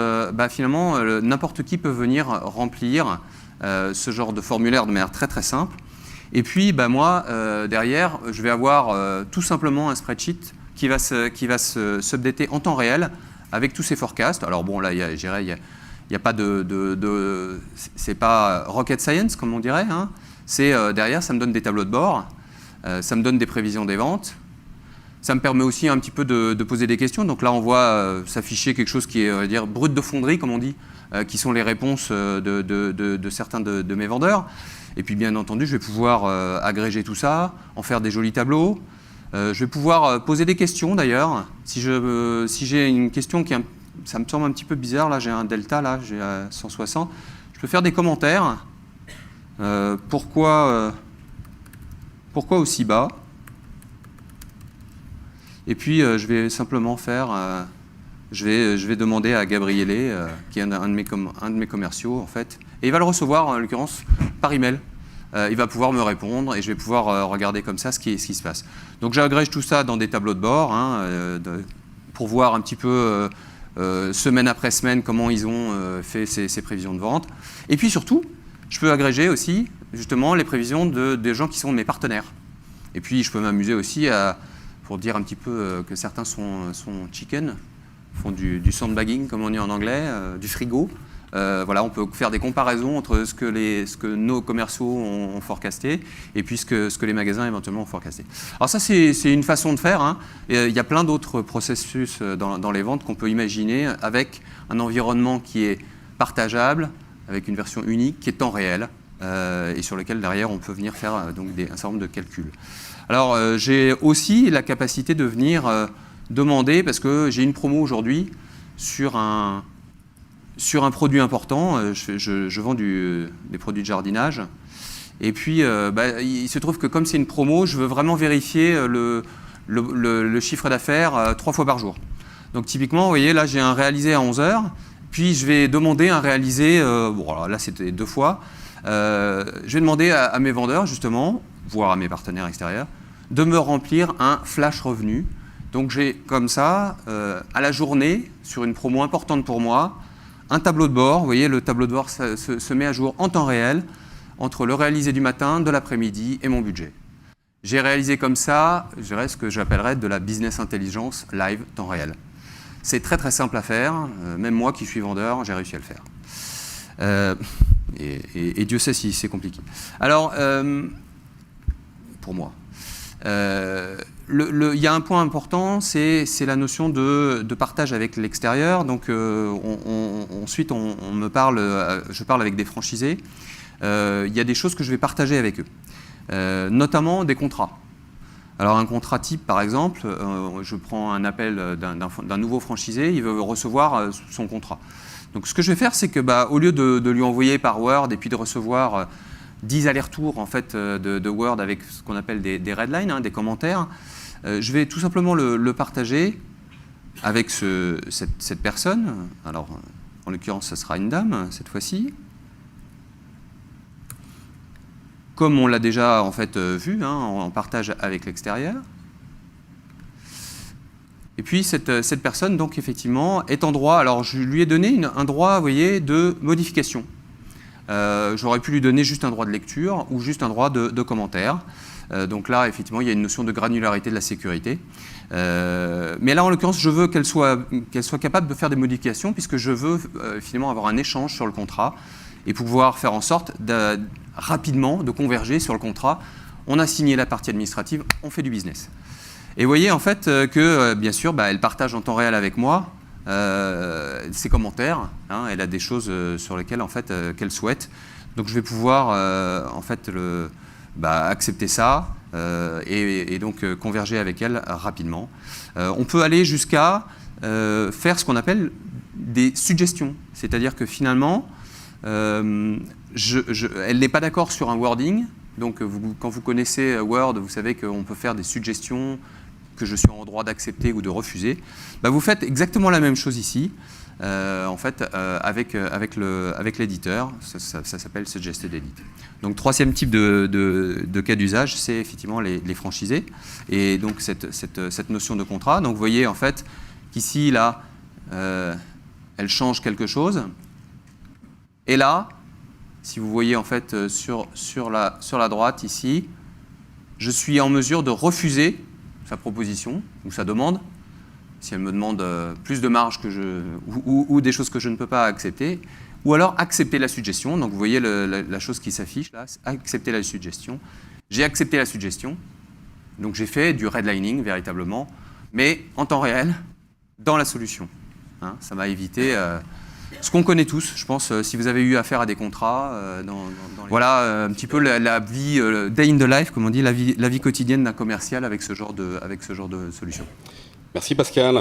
finalement, n'importe qui peut venir remplir ce genre de formulaire de manière très très simple. Et puis, moi, derrière, je vais avoir tout simplement un spreadsheet qui va se updater en temps réel avec tous ces forecasts. Alors bon, là, il n'y a pas c'est pas rocket science, comme on dirait. Hein. C'est derrière, ça me donne des tableaux de bord, ça me donne des prévisions des ventes. Ça me permet aussi un petit peu de poser des questions. Donc là, on voit s'afficher quelque chose qui est, on va dire, brut de fonderie, comme on dit, qui sont les réponses de certains de mes vendeurs. Et puis, bien entendu, je vais pouvoir agréger tout ça, en faire des jolis tableaux. Je vais pouvoir poser des questions, d'ailleurs. Si j'ai une question ça me semble un petit peu bizarre, là, j'ai un delta, là, j'ai 160. Je peux faire des commentaires. Pourquoi aussi bas ? Et puis, je vais simplement faire, je vais demander à Gabriele, qui est un de mes commerciaux, en fait, et il va le recevoir, en l'occurrence, par email. Il va pouvoir me répondre et je vais pouvoir regarder comme ça ce qui se passe. Donc, j'agrège tout ça dans des tableaux de bord pour voir un petit peu, semaine après semaine, comment ils ont fait ces prévisions de vente. Et puis, surtout, je peux agréger aussi, justement, les prévisions des gens qui sont mes partenaires. Et puis, je peux m'amuser aussi pour dire un petit peu que certains sont chicken, font du sandbagging, comme on dit en anglais, du frigo. Voilà, on peut faire des comparaisons entre ce que nos commerciaux ont forecasté et puis ce que les magasins éventuellement ont forecasté. Alors ça, c'est une façon de faire. Hein. Il y a plein d'autres processus dans les ventes qu'on peut imaginer avec un environnement qui est partageable, avec une version unique, qui est temps réel et sur lequel derrière on peut venir faire un certain nombre de calculs. Alors, j'ai aussi la capacité de venir demander, parce que j'ai une promo aujourd'hui sur un produit important. Je vends des produits de jardinage. Et puis, il se trouve que comme c'est une promo, je veux vraiment vérifier le chiffre d'affaires 3 fois par jour. Donc, typiquement, vous voyez, là, j'ai un réalisé à 11h. Puis, je vais demander un réalisé, alors là, c'était 2 fois. Je vais demander à mes vendeurs, justement, voire à mes partenaires extérieurs, de me remplir un flash revenu. Donc j'ai comme ça, à la journée, sur une promo importante pour moi, un tableau de bord. Vous voyez, le tableau de bord se met à jour en temps réel entre le réalisé du matin, de l'après-midi et mon budget. J'ai réalisé comme ça, je dirais, ce que j'appellerais de la business intelligence live temps réel. C'est très très simple à faire. Même moi qui suis vendeur, j'ai réussi à le faire. Et Dieu sait si c'est compliqué. Alors, pour moi, il y a un point important, c'est la notion de partage avec l'extérieur. Donc, ensuite, je parle avec des franchisés. Il y a des choses que je vais partager avec eux, notamment des contrats. Alors, un contrat type, par exemple, je prends un appel d'un nouveau franchisé, il veut recevoir son contrat. Donc, ce que je vais faire, c'est que, au lieu de lui envoyer par Word et puis de recevoir 10 allers-retours en fait, de Word avec ce qu'on appelle des redlines, des commentaires, je vais tout simplement le partager avec cette personne. Alors, en l'occurrence, ce sera une dame cette fois-ci. Comme on l'a déjà en fait vu, en partage avec l'extérieur. Et puis cette personne, donc effectivement, est en droit. Alors, je lui ai donné un droit, vous voyez, de modification. J'aurais pu lui donner juste un droit de lecture ou juste un droit de commentaire. Donc là, effectivement, il y a une notion de granularité de la sécurité. Mais là, en l'occurrence, je veux qu'elle soit capable de faire des modifications puisque je veux finalement avoir un échange sur le contrat et pouvoir faire en sorte rapidement de converger sur le contrat. On a signé la partie administrative, on fait du business. Et vous voyez en fait que, bien sûr, elle partage en temps réel avec moi ses commentaires. Elle a des choses sur lesquelles en fait, qu'elle souhaite. Donc je vais pouvoir en fait accepter ça et donc converger avec elle rapidement. On peut aller jusqu'à faire ce qu'on appelle des suggestions. C'est-à-dire que finalement, elle n'est pas d'accord sur un wording, Donc quand vous connaissez Word, vous savez qu'on peut faire des suggestions que je suis en droit d'accepter ou de refuser. Bah, vous faites exactement la même chose ici, avec l'éditeur. Ça s'appelle Suggested Edit. Donc troisième type de cas d'usage, c'est effectivement les franchisés. Et donc cette notion de contrat. Donc vous voyez en fait qu'ici, là, elle change quelque chose. Et là, si vous voyez en fait sur la droite ici, je suis en mesure de refuser sa proposition ou sa demande, si elle me demande plus de marge ou des choses que je ne peux pas accepter, ou alors accepter la suggestion. Donc vous voyez la chose qui s'affiche là, accepter la suggestion. J'ai accepté la suggestion, donc j'ai fait du redlining véritablement, mais en temps réel, dans la solution. Hein, ça m'a évité ce qu'on connaît tous, je pense, si vous avez eu affaire à des contrats. Voilà un petit peu la vie, day in the life, comme on dit, la vie quotidienne d'un commercial avec ce genre de solution. Merci Pascal.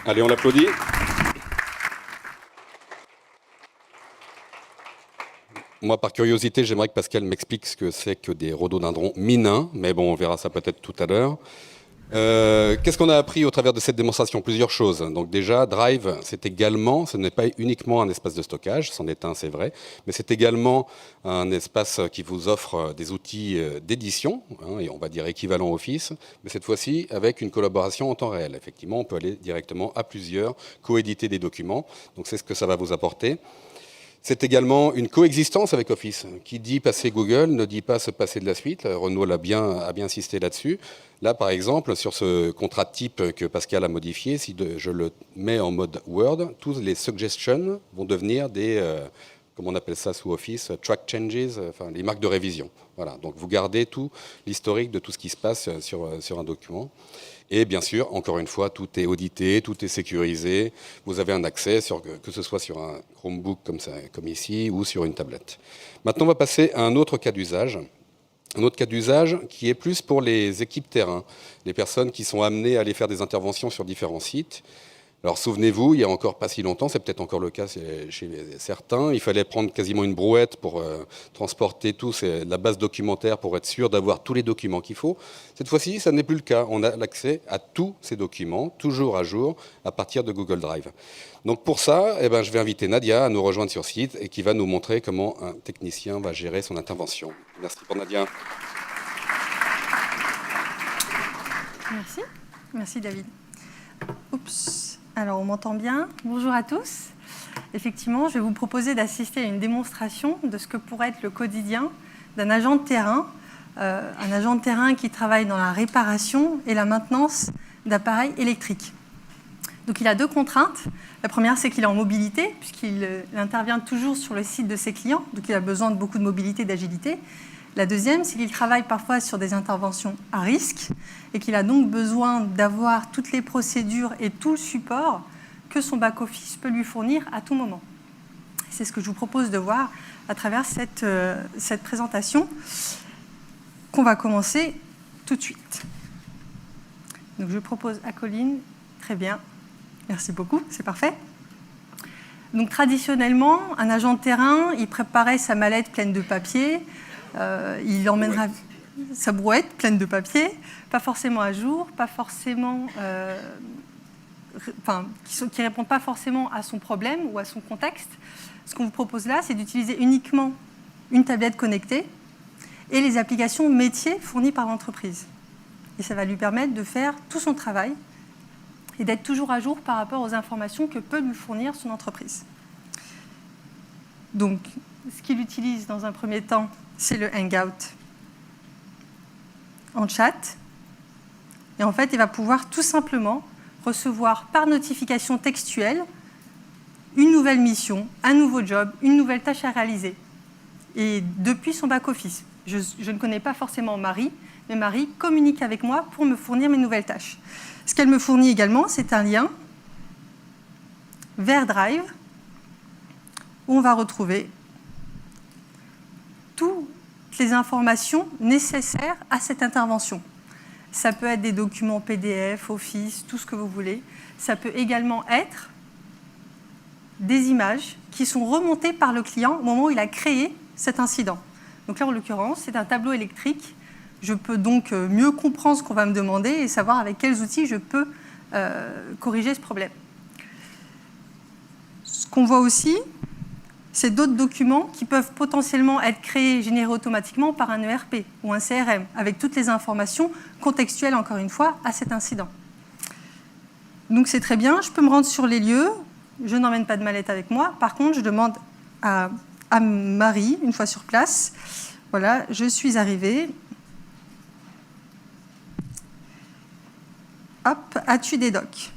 Allez, on l'applaudit. Moi, par curiosité, j'aimerais que Pascal m'explique ce que c'est que des rhododendrons minins, mais bon, on verra ça peut-être tout à l'heure. Qu'est-ce qu'on a appris au travers de cette démonstration? Plusieurs choses. Donc déjà, Drive, c'est également, ce n'est pas uniquement un espace de stockage, c'en est un, c'est vrai, mais c'est également un espace qui vous offre des outils d'édition, hein, et on va dire équivalent Office, mais cette fois-ci avec une collaboration en temps réel. Effectivement, on peut aller directement à plusieurs, coéditer des documents, donc c'est ce que ça va vous apporter. C'est également une coexistence avec Office. Qui dit passer Google ne dit pas se passer de la suite. Renaud a bien insisté là-dessus. Là, par exemple, sur ce contrat type que Pascal a modifié, si je le mets en mode Word, tous les suggestions vont devenir des, comment on appelle ça sous Office, track changes, enfin les marques de révision. Voilà. Donc vous gardez tout l'historique de tout ce qui se passe sur un document. Et bien sûr, encore une fois, tout est audité, tout est sécurisé. Vous avez un accès, que ce soit sur un Chromebook comme ici ou sur une tablette. Maintenant, on va passer à un autre cas d'usage. Un autre cas d'usage qui est plus pour les équipes terrain, les personnes qui sont amenées à aller faire des interventions sur différents sites. Alors souvenez-vous, il n'y a encore pas si longtemps, c'est peut-être encore le cas chez certains, il fallait prendre quasiment une brouette pour transporter la base documentaire pour être sûr d'avoir tous les documents qu'il faut. Cette fois-ci, ça n'est plus le cas. On a l'accès à tous ces documents, toujours à jour, à partir de Google Drive. Donc pour ça, je vais inviter Nadia à nous rejoindre sur site et qui va nous montrer comment un technicien va gérer son intervention. Merci pour Nadia. Merci David. Oups. Alors, on m'entend bien. Bonjour à tous. Effectivement, je vais vous proposer d'assister à une démonstration de ce que pourrait être le quotidien d'un agent de terrain. Un agent de terrain qui travaille dans la réparation et la maintenance d'appareils électriques. Donc, il a deux contraintes. La première, c'est qu'il est en mobilité, puisqu'il intervient toujours sur le site de ses clients. Donc, il a besoin de beaucoup de mobilité, d'agilité. La deuxième, c'est qu'il travaille parfois sur des interventions à risque et qu'il a donc besoin d'avoir toutes les procédures et tout le support que son back-office peut lui fournir à tout moment. C'est ce que je vous propose de voir à travers cette présentation qu'on va commencer tout de suite. Donc je propose à Colline, très bien, merci beaucoup, c'est parfait. Donc traditionnellement, un agent de terrain, il préparait sa mallette pleine de papier. Il emmènera sa brouette pleine de papier, pas forcément à jour, pas forcément, qui ne répondent pas forcément à son problème ou à son contexte. Ce qu'on vous propose là, c'est d'utiliser uniquement une tablette connectée et les applications métiers fournies par l'entreprise. Et ça va lui permettre de faire tout son travail et d'être toujours à jour par rapport aux informations que peut lui fournir son entreprise. Donc, ce qu'il utilise dans un premier temps, c'est le Hangout en chat. Et en fait, il va pouvoir tout simplement recevoir par notification textuelle une nouvelle mission, un nouveau job, une nouvelle tâche à réaliser. Et depuis son back-office. Je ne connais pas forcément Marie, mais Marie communique avec moi pour me fournir mes nouvelles tâches. Ce qu'elle me fournit également, c'est un lien vers Drive où on va retrouver toutes les informations nécessaires à cette intervention. Ça peut être des documents PDF, Office, tout ce que vous voulez. Ça peut également être des images qui sont remontées par le client au moment où il a créé cet incident. Donc là, en l'occurrence, c'est un tableau électrique. Je peux donc mieux comprendre ce qu'on va me demander et savoir avec quels outils je peux corriger ce problème. Ce qu'on voit aussi, c'est d'autres documents qui peuvent potentiellement être créés et générés automatiquement par un ERP ou un CRM, avec toutes les informations contextuelles, encore une fois, à cet incident. Donc c'est très bien, je peux me rendre sur les lieux, je n'emmène pas de mallette avec moi. Par contre, je demande à Marie, une fois sur place, voilà, je suis arrivée. Hop, as-tu des docs?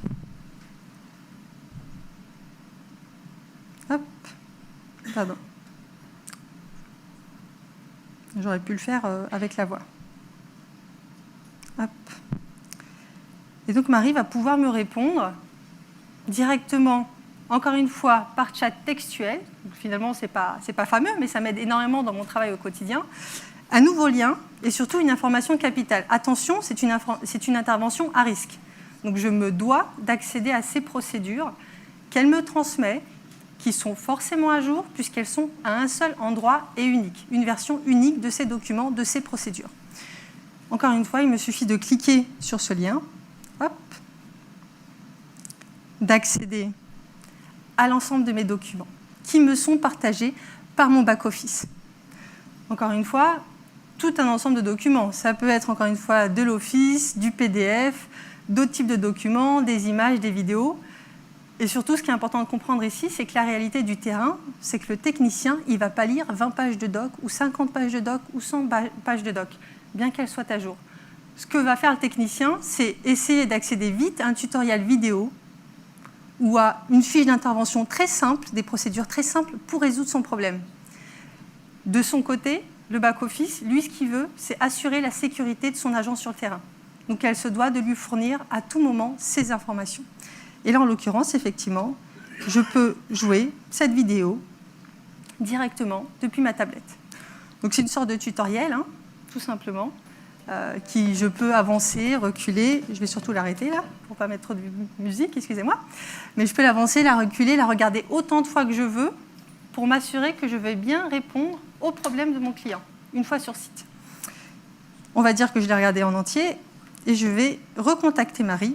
Hop, pardon. J'aurais pu le faire avec la voix. Hop. Et donc Marie va pouvoir me répondre directement, encore une fois, par chat textuel. Donc, finalement, ce n'est pas fameux, mais ça m'aide énormément dans mon travail au quotidien. Un nouveau lien et surtout une information capitale. Attention, c'est une intervention à risque. Donc je me dois d'accéder à ces procédures qu'elle me transmet, qui sont forcément à jour, puisqu'elles sont à un seul endroit et unique. Une version unique de ces documents, de ces procédures. Encore une fois, il me suffit de cliquer sur ce lien, hop, d'accéder à l'ensemble de mes documents qui me sont partagés par mon back-office. Encore une fois, tout un ensemble de documents. Ça peut être, encore une fois, de l'Office, du PDF, d'autres types de documents, des images, des vidéos. Et surtout, ce qui est important de comprendre ici, c'est que la réalité du terrain, c'est que le technicien, il ne va pas lire 20 pages de doc, ou 50 pages de doc, ou 100 pages de doc, bien qu'elles soient à jour. Ce que va faire le technicien, c'est essayer d'accéder vite à un tutoriel vidéo ou à une fiche d'intervention très simple, des procédures très simples pour résoudre son problème. De son côté, le back-office, lui, ce qu'il veut, c'est assurer la sécurité de son agent sur le terrain. Donc, elle se doit de lui fournir à tout moment ces informations. Et là, en l'occurrence, effectivement, je peux jouer cette vidéo directement depuis ma tablette. Donc, c'est une sorte de tutoriel, hein, tout simplement, qui je peux avancer, reculer. Je vais surtout l'arrêter, là, pour ne pas mettre trop de musique, excusez-moi. Mais je peux l'avancer, la reculer, la regarder autant de fois que je veux pour m'assurer que je vais bien répondre aux problèmes de mon client, une fois sur site. On va dire que je l'ai regardé en entier et je vais recontacter Marie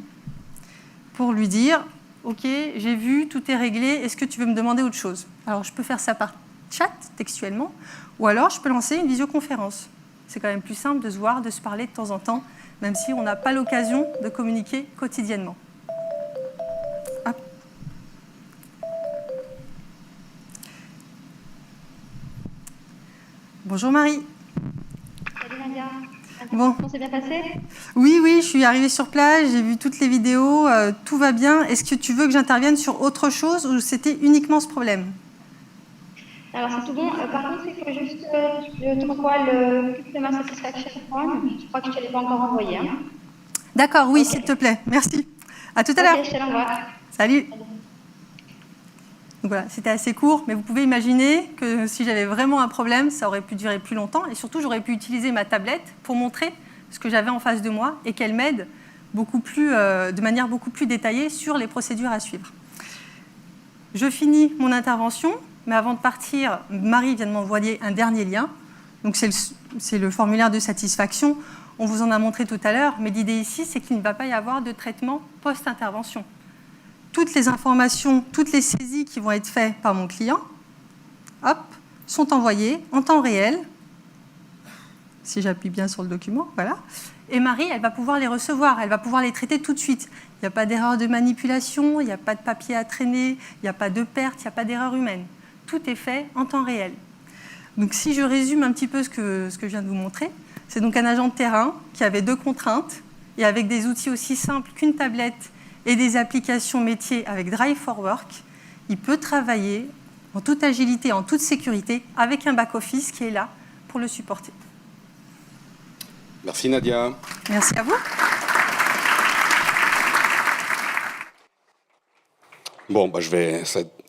pour lui dire « Ok, j'ai vu, tout est réglé, est-ce que tu veux me demander autre chose ?» Alors, je peux faire ça par chat, textuellement, ou alors je peux lancer une visioconférence. C'est quand même plus simple de se voir, de se parler de temps en temps, même si on n'a pas l'occasion de communiquer quotidiennement. Hop. Bonjour Marie. Salut Nadia. Bon. Ça s'est bien passé? Oui, je suis arrivée sur place, j'ai vu toutes les vidéos, tout va bien. Est-ce que tu veux que j'intervienne sur autre chose ou c'était uniquement ce problème? Alors c'est tout bon. Par contre, il faut juste que je te renvoie le Customer Satisfaction Form. Je crois que je ne te l'ai pas encore envoyé. Hein. D'accord, oui, Ok. s'il te plaît. Merci. À tout à l'heure. Ok, je te l'envoie. Salut. Donc voilà, c'était assez court, mais vous pouvez imaginer que si j'avais vraiment un problème, ça aurait pu durer plus longtemps. Et surtout, j'aurais pu utiliser ma tablette pour montrer ce que j'avais en face de moi et qu'elle m'aide de manière beaucoup plus détaillée sur les procédures à suivre. Je finis mon intervention, mais avant de partir, Marie vient de m'envoyer un dernier lien. Donc c'est le formulaire de satisfaction. On vous en a montré tout à l'heure, mais l'idée ici, c'est qu'il ne va pas y avoir de traitement post-intervention. Toutes les informations, toutes les saisies qui vont être faites par mon client, hop, sont envoyées en temps réel, si j'appuie bien sur le document, voilà. Et Marie, elle va pouvoir les recevoir, elle va pouvoir les traiter tout de suite. Il n'y a pas d'erreur de manipulation, il n'y a pas de papier à traîner, il n'y a pas de perte, il n'y a pas d'erreur humaine. Tout est fait en temps réel. Donc si je résume un petit peu ce que je viens de vous montrer, c'est donc un agent de terrain qui avait deux contraintes, et avec des outils aussi simples qu'une tablette et des applications métiers avec Drive for Work, il peut travailler en toute agilité, en toute sécurité, avec un back-office qui est là pour le supporter. Merci Nadia. Merci à vous. Bon,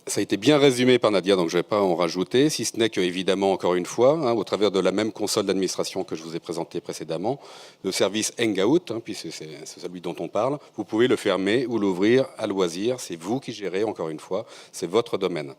ça a été bien résumé par Nadia, donc je ne vais pas en rajouter, si ce n'est que, évidemment, encore une fois, au travers de la même console d'administration que je vous ai présentée précédemment, le service Hangout, puisque c'est celui dont on parle, vous pouvez le fermer ou l'ouvrir à loisir, c'est vous qui gérez, encore une fois, c'est votre domaine.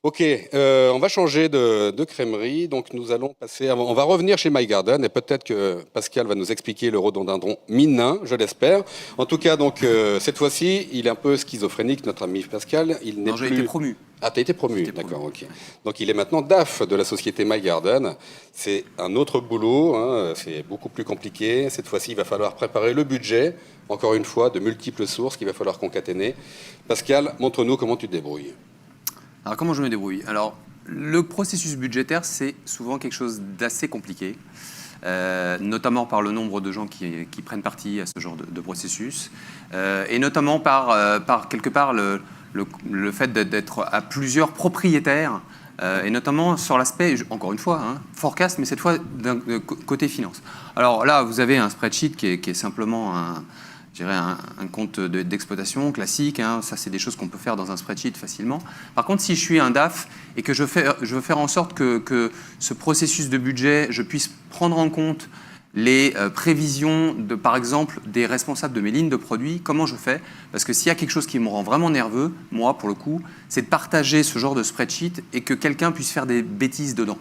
Ok, on va changer de crèmerie, donc nous allons passer, on va revenir chez MyGarden et peut-être que Pascal va nous expliquer le rhododendron minin, je l'espère. En tout cas, donc cette fois-ci, il est un peu schizophrénique, notre ami Pascal. Il n'est Non, j'ai plus... été promu. Ah, t'as été promu, d'accord, ok. Donc il est maintenant DAF de la société MyGarden. C'est un autre boulot, hein, c'est beaucoup plus compliqué. Cette fois-ci, il va falloir préparer le budget, encore une fois, de multiples sources qu'il va falloir concaténer. Pascal, montre-nous comment tu te débrouilles. Alors, comment je me débrouille? Alors, le processus budgétaire, c'est souvent quelque chose d'assez compliqué, notamment par le nombre de gens qui prennent partie à ce genre de processus, et notamment par quelque part le fait d'être à plusieurs propriétaires, et notamment sur l'aspect, encore une fois, forecast, mais cette fois d'un côté finance. Alors là, vous avez un spreadsheet qui est simplement un compte d'exploitation classique, ça c'est des choses qu'on peut faire dans un spreadsheet facilement. Par contre, si je suis un DAF et que je veux faire en sorte que ce processus de budget, je puisse prendre en compte les prévisions, par exemple, des responsables de mes lignes de produits, comment je fais? Parce que s'il y a quelque chose qui me rend vraiment nerveux, moi, pour le coup, c'est de partager ce genre de spreadsheet et que quelqu'un puisse faire des bêtises dedans.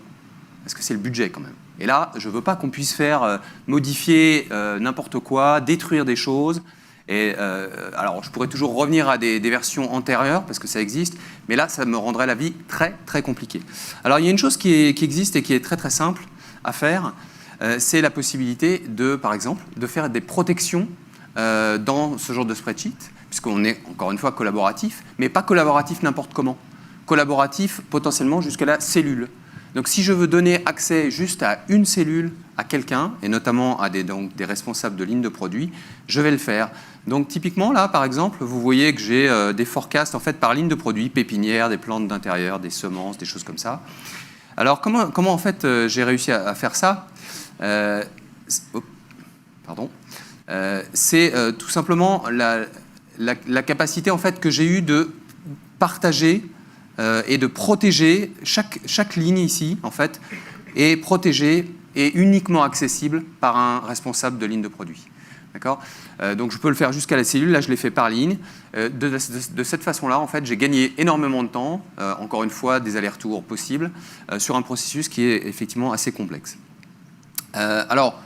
Parce que c'est le budget quand même. Et là, je ne veux pas qu'on puisse faire modifier n'importe quoi, détruire des choses. Et alors, je pourrais toujours revenir à des versions antérieures, parce que ça existe, mais là, ça me rendrait la vie très, très compliquée. Alors, il y a une chose qui existe et qui est très, très simple à faire, c'est la possibilité de, par exemple, de faire des protections dans ce genre de spreadsheet, puisqu'on est, encore une fois, collaboratif, mais pas collaboratif n'importe comment. Collaboratif, potentiellement, jusqu'à la cellule. Donc, si je veux donner accès juste à une cellule à quelqu'un, et notamment à des responsables de ligne de produits, je vais le faire. Donc, typiquement, là, par exemple, vous voyez que j'ai des forecasts en fait, par ligne de produits, pépinières, des plantes d'intérieur, des semences, des choses comme ça. Alors, comment en fait, j'ai réussi à faire ça? C'est tout simplement la capacité en fait, que j'ai eue de partager et de protéger chaque ligne ici, en fait, est protégée et uniquement accessible par un responsable de ligne de produit. D'accord ? Donc je peux le faire jusqu'à la cellule, là je l'ai fait par ligne. De cette façon-là, en fait, j'ai gagné énormément de temps, encore une fois, des allers-retours possibles, sur un processus qui est effectivement assez complexe. Alors,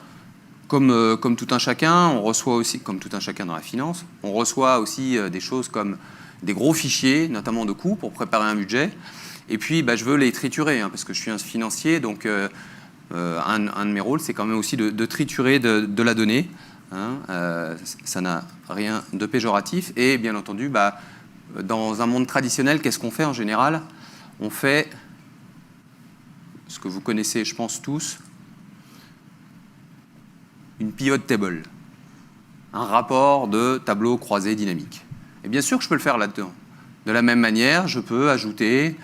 comme tout un chacun, on reçoit aussi, comme tout un chacun dans la finance, on reçoit aussi des choses comme des gros fichiers, notamment de coûts, pour préparer un budget. Et puis, je veux les triturer, parce que je suis un financier, donc un de mes rôles, c'est quand même aussi de triturer de la donnée. Ça n'a rien de péjoratif. Et bien entendu, dans un monde traditionnel, qu'est-ce qu'on fait en général? On fait ce que vous connaissez, je pense, tous, une pivot table, un rapport de tableau croisé dynamique. Et bien sûr que je peux le faire là-dedans. De la même manière, je peux ajouter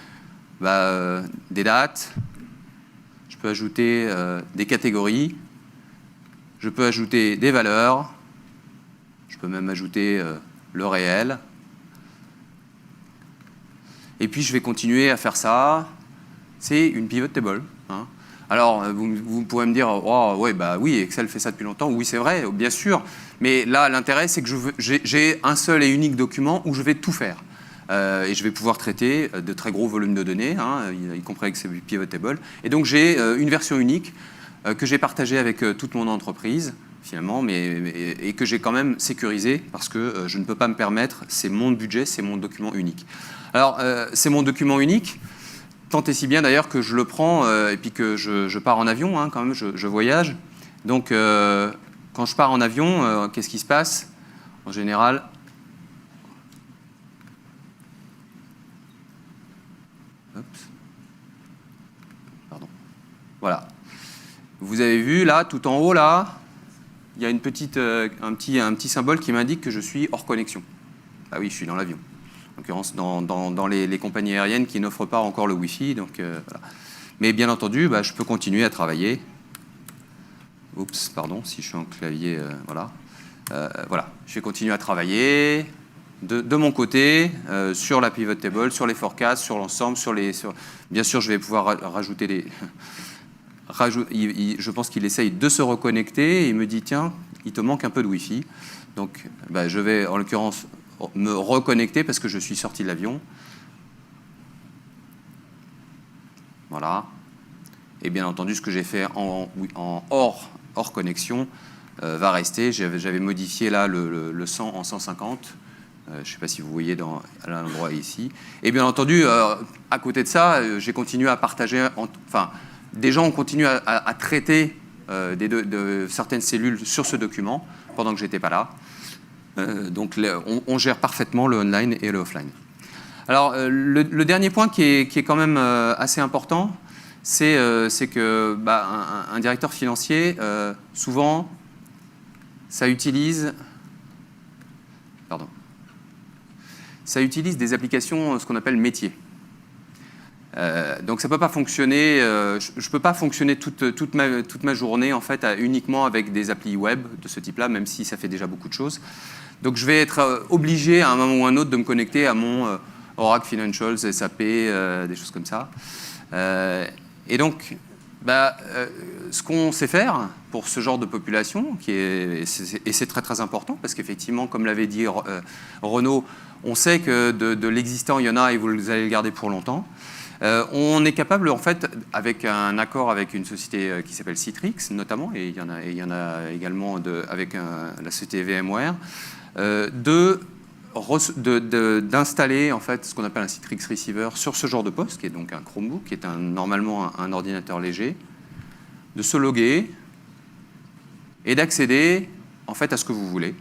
des dates, je peux ajouter des catégories, je peux ajouter des valeurs, je peux même ajouter le réel. Et puis je vais continuer à faire ça. C'est une pivot table. Alors, vous pourrez me dire, oh, ouais, oui, Excel fait ça depuis longtemps. Oui, c'est vrai, bien sûr. Mais là, l'intérêt, c'est que j'ai un seul et unique document où je vais tout faire. Et je vais pouvoir traiter de très gros volumes de données, y compris avec ces pivot tables. Et donc, j'ai une version unique que j'ai partagée avec toute mon entreprise, finalement, et que j'ai quand même sécurisée parce que je ne peux pas me permettre, c'est mon budget, c'est mon document unique. Alors, c'est mon document unique. Tant et si bien d'ailleurs que je le prends et puis que je pars en avion, quand même, je voyage. Donc, quand je pars en avion, qu'est-ce qui se passe? En général, voilà. Vous avez vu là, tout en haut là, il y a un petit symbole qui m'indique que je suis hors connexion. Ah oui, je suis dans l'avion. En l'occurrence, dans les compagnies aériennes qui n'offrent pas encore le Wi-Fi. Donc, voilà. Mais bien entendu, je peux continuer à travailler. Oups, pardon, si je suis en clavier, voilà. Voilà, je vais continuer à travailler de mon côté sur la pivot table, sur les forecasts, sur l'ensemble, bien sûr, je vais pouvoir rajouter des... Je pense qu'il essaye de se reconnecter et il me dit, tiens, il te manque un peu de Wi-Fi. Donc, je vais, en l'occurrence, me reconnecter parce que je suis sorti de l'avion. Voilà. Et bien entendu, ce que j'ai fait en hors connexion va rester. J'avais modifié là le 100 en 150. Je ne sais pas si vous voyez à l'endroit ici. Et bien entendu, à côté de ça, j'ai continué à partager. Des gens ont continué à traiter de certaines cellules sur ce document pendant que je n'étais pas là. Donc on gère parfaitement le online et le offline. Alors le dernier point qui est quand même assez important, c'est que un directeur financier, souvent, ça utilise des applications, ce qu'on appelle métiers. Donc ça ne peut pas fonctionner, je ne peux pas fonctionner toute ma journée en fait, uniquement avec des applis web de ce type-là, même si ça fait déjà beaucoup de choses. Donc je vais être obligé à un moment ou à un autre de me connecter à mon Oracle Financials, SAP, des choses comme ça. Et donc, ce qu'on sait faire pour ce genre de population, et c'est très très important, parce qu'effectivement, comme l'avait dit Renaud, on sait que de l'existant, il y en a et vous allez le garder pour longtemps. On est capable, en fait, avec un accord avec une société qui s'appelle Citrix, notamment, et il y en a également avec la société VMware, d'installer en fait ce qu'on appelle un Citrix Receiver sur ce genre de poste, qui est donc un Chromebook, qui est normalement un ordinateur léger, de se loguer et d'accéder en fait à ce que vous voulez.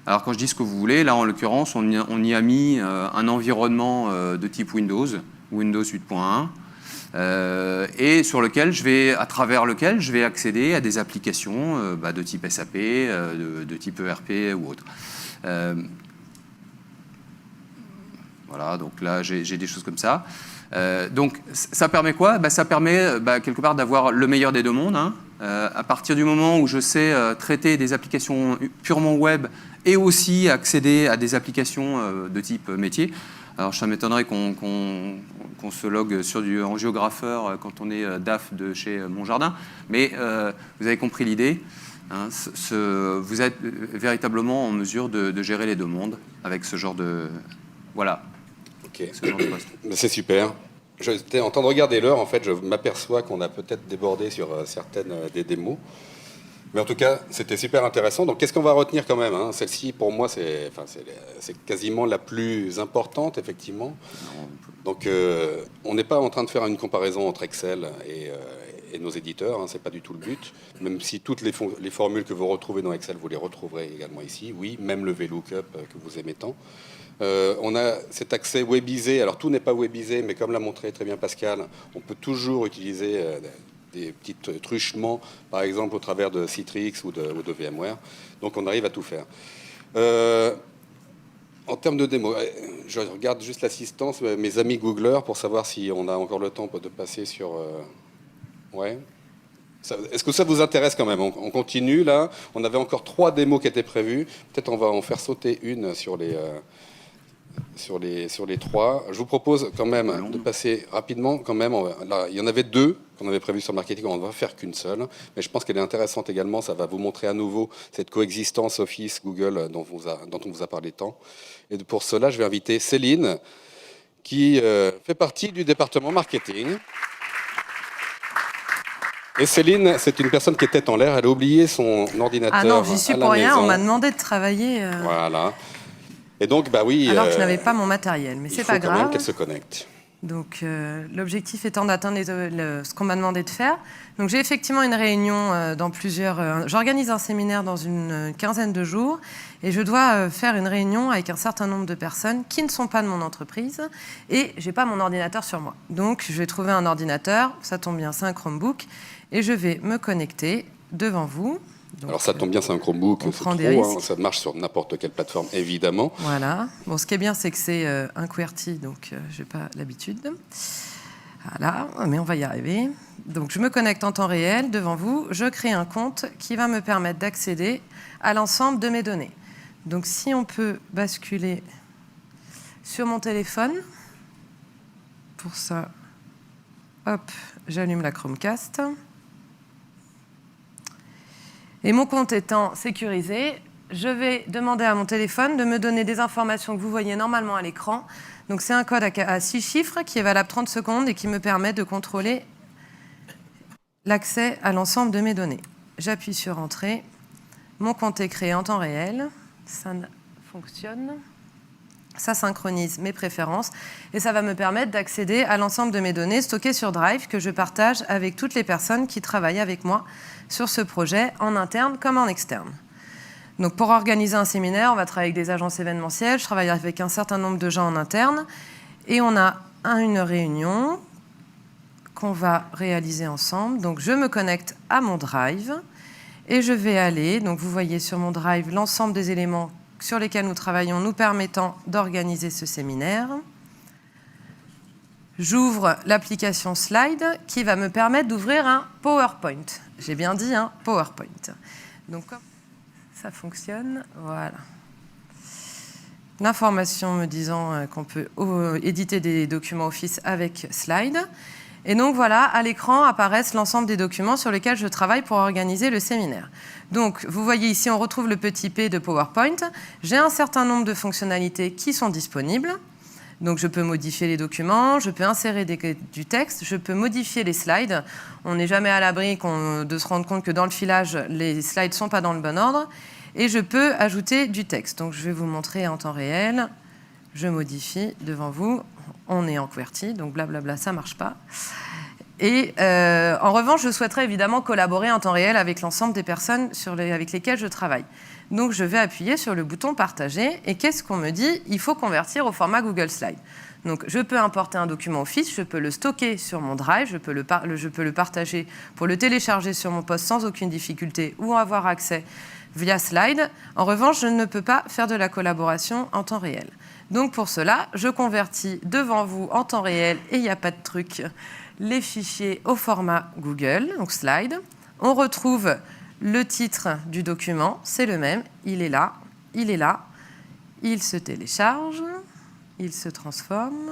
Alors quand je dis ce que vous voulez, là en l'occurrence on y a mis un environnement de type Windows 8.1, et à travers lequel je vais accéder à des applications de type SAP, de type ERP ou autre. Voilà, donc là j'ai des choses comme ça. Donc ça permet quoi ? Ça permet quelque part d'avoir le meilleur des deux mondes. À partir du moment où je sais traiter des applications purement web et aussi accéder à des applications de type métier. Alors ça m'étonnerait qu'on se logue sur du angiographer quand on est DAF de chez Monjardin, mais vous avez compris l'idée. Vous êtes véritablement en mesure de gérer les deux mondes avec ce genre de... Voilà. Ok, c'est super. J'étais en train de regarder l'heure, en fait, je m'aperçois qu'on a peut-être débordé sur certaines des démos. Mais en tout cas, c'était super intéressant. Donc, qu'est-ce qu'on va retenir quand même, hein ? Celle-ci, pour moi, c'est quasiment la plus importante, effectivement. Donc, on n'est pas en train de faire une comparaison entre Excel et nos éditeurs, hein, c'est pas du tout le but. Même si toutes les formules que vous retrouvez dans Excel, vous les retrouverez également ici. Oui, même le VLOOKUP que vous aimez tant. On a cet accès webisé. Alors, tout n'est pas webisé, mais comme l'a montré très bien Pascal, on peut toujours utiliser des petits truchements, par exemple au travers de Citrix ou de VMware. Donc on arrive à tout faire. En termes de démo, je regarde juste l'assistance, mes amis Googlers, pour savoir si on a encore le temps de passer sur... Ouais. Est-ce que ça vous intéresse quand même ? On continue là. On avait encore 3 démos qui étaient prévues. Peut-être on va en faire sauter une sur les 3. Je vous propose quand même de passer rapidement. Quand même, là, il y en avait 2 qu'on avait prévues sur le marketing. On ne va faire qu'une seule. Mais je pense qu'elle est intéressante également. Ça va vous montrer à nouveau cette coexistence Office-Google dont on vous a parlé tant. Et pour cela, je vais inviter Céline, qui fait partie du département marketing. Et Céline, c'est une personne qui est tête en l'air. Elle a oublié son ordinateur à la maison. Ah non, j'y suis pour rien. On m'a demandé de travailler. Voilà. Et donc, oui. Alors que je n'avais pas mon matériel, mais c'est pas grave. Il faut quand même qu'elle se connecte. Donc, l'objectif étant d'atteindre ce qu'on m'a demandé de faire. Donc, j'ai effectivement une réunion dans plusieurs... J'organise un séminaire dans une quinzaine de jours et je dois faire une réunion avec un certain nombre de personnes qui ne sont pas de mon entreprise et j'ai pas mon ordinateur sur moi. Donc, je vais trouver un ordinateur, ça tombe bien, c'est un Chromebook, et je vais me connecter devant vous. Donc, alors ça tombe bien, c'est un Chromebook, c'est trop, hein, ça marche sur n'importe quelle plateforme, évidemment. Voilà. Bon, ce qui est bien, c'est que c'est un QWERTY, donc je n'ai pas l'habitude. Voilà, mais on va y arriver. Donc je me connecte en temps réel devant vous, je crée un compte qui va me permettre d'accéder à l'ensemble de mes données. Donc si on peut basculer sur mon téléphone, pour ça, hop, j'allume la Chromecast. Et mon compte étant sécurisé, je vais demander à mon téléphone de me donner des informations que vous voyez normalement à l'écran. Donc c'est un code à 6 chiffres qui est valable 30 secondes et qui me permet de contrôler l'accès à l'ensemble de mes données. J'appuie sur Entrée. Mon compte est créé en temps réel. Ça fonctionne. Ça synchronise mes préférences et ça va me permettre d'accéder à l'ensemble de mes données stockées sur Drive que je partage avec toutes les personnes qui travaillent avec moi sur ce projet, en interne comme en externe. Donc pour organiser un séminaire, on va travailler avec des agences événementielles, je travaille avec un certain nombre de gens en interne et on a une réunion qu'on va réaliser ensemble. Donc je me connecte à mon Drive et je vais aller, donc vous voyez sur mon Drive l'ensemble des éléments sur lesquels nous travaillons, nous permettant d'organiser ce séminaire. J'ouvre l'application Slide qui va me permettre d'ouvrir un PowerPoint. J'ai bien dit un PowerPoint. Donc, comme ça fonctionne, voilà. L'information me disant qu'on peut éditer des documents Office avec Slide. Et donc voilà, à l'écran apparaissent l'ensemble des documents sur lesquels je travaille pour organiser le séminaire. Donc vous voyez ici, on retrouve le petit P de PowerPoint. J'ai un certain nombre de fonctionnalités qui sont disponibles. Donc je peux modifier les documents, je peux insérer du texte, je peux modifier les slides. On n'est jamais à l'abri de se rendre compte que dans le filage, les slides ne sont pas dans le bon ordre. Et je peux ajouter du texte. Donc je vais vous montrer en temps réel. Je modifie devant vous. On est en QWERTY, donc blablabla, ça ne marche pas. Et en revanche, je souhaiterais évidemment collaborer en temps réel avec l'ensemble des personnes avec lesquelles je travaille. Donc je vais appuyer sur le bouton Partager. Et qu'est-ce qu'on me dit? Il faut convertir au format Google Slide. Donc je peux importer un document Office, je peux le stocker sur mon Drive, je peux le partager pour le télécharger sur mon poste sans aucune difficulté ou avoir accès via Slide. En revanche, je ne peux pas faire de la collaboration en temps réel. Donc pour cela, je convertis devant vous en temps réel, et il n'y a pas de truc, les fichiers au format Google, donc Slide. On retrouve le titre du document, c'est le même, il est là, il se télécharge, il se transforme.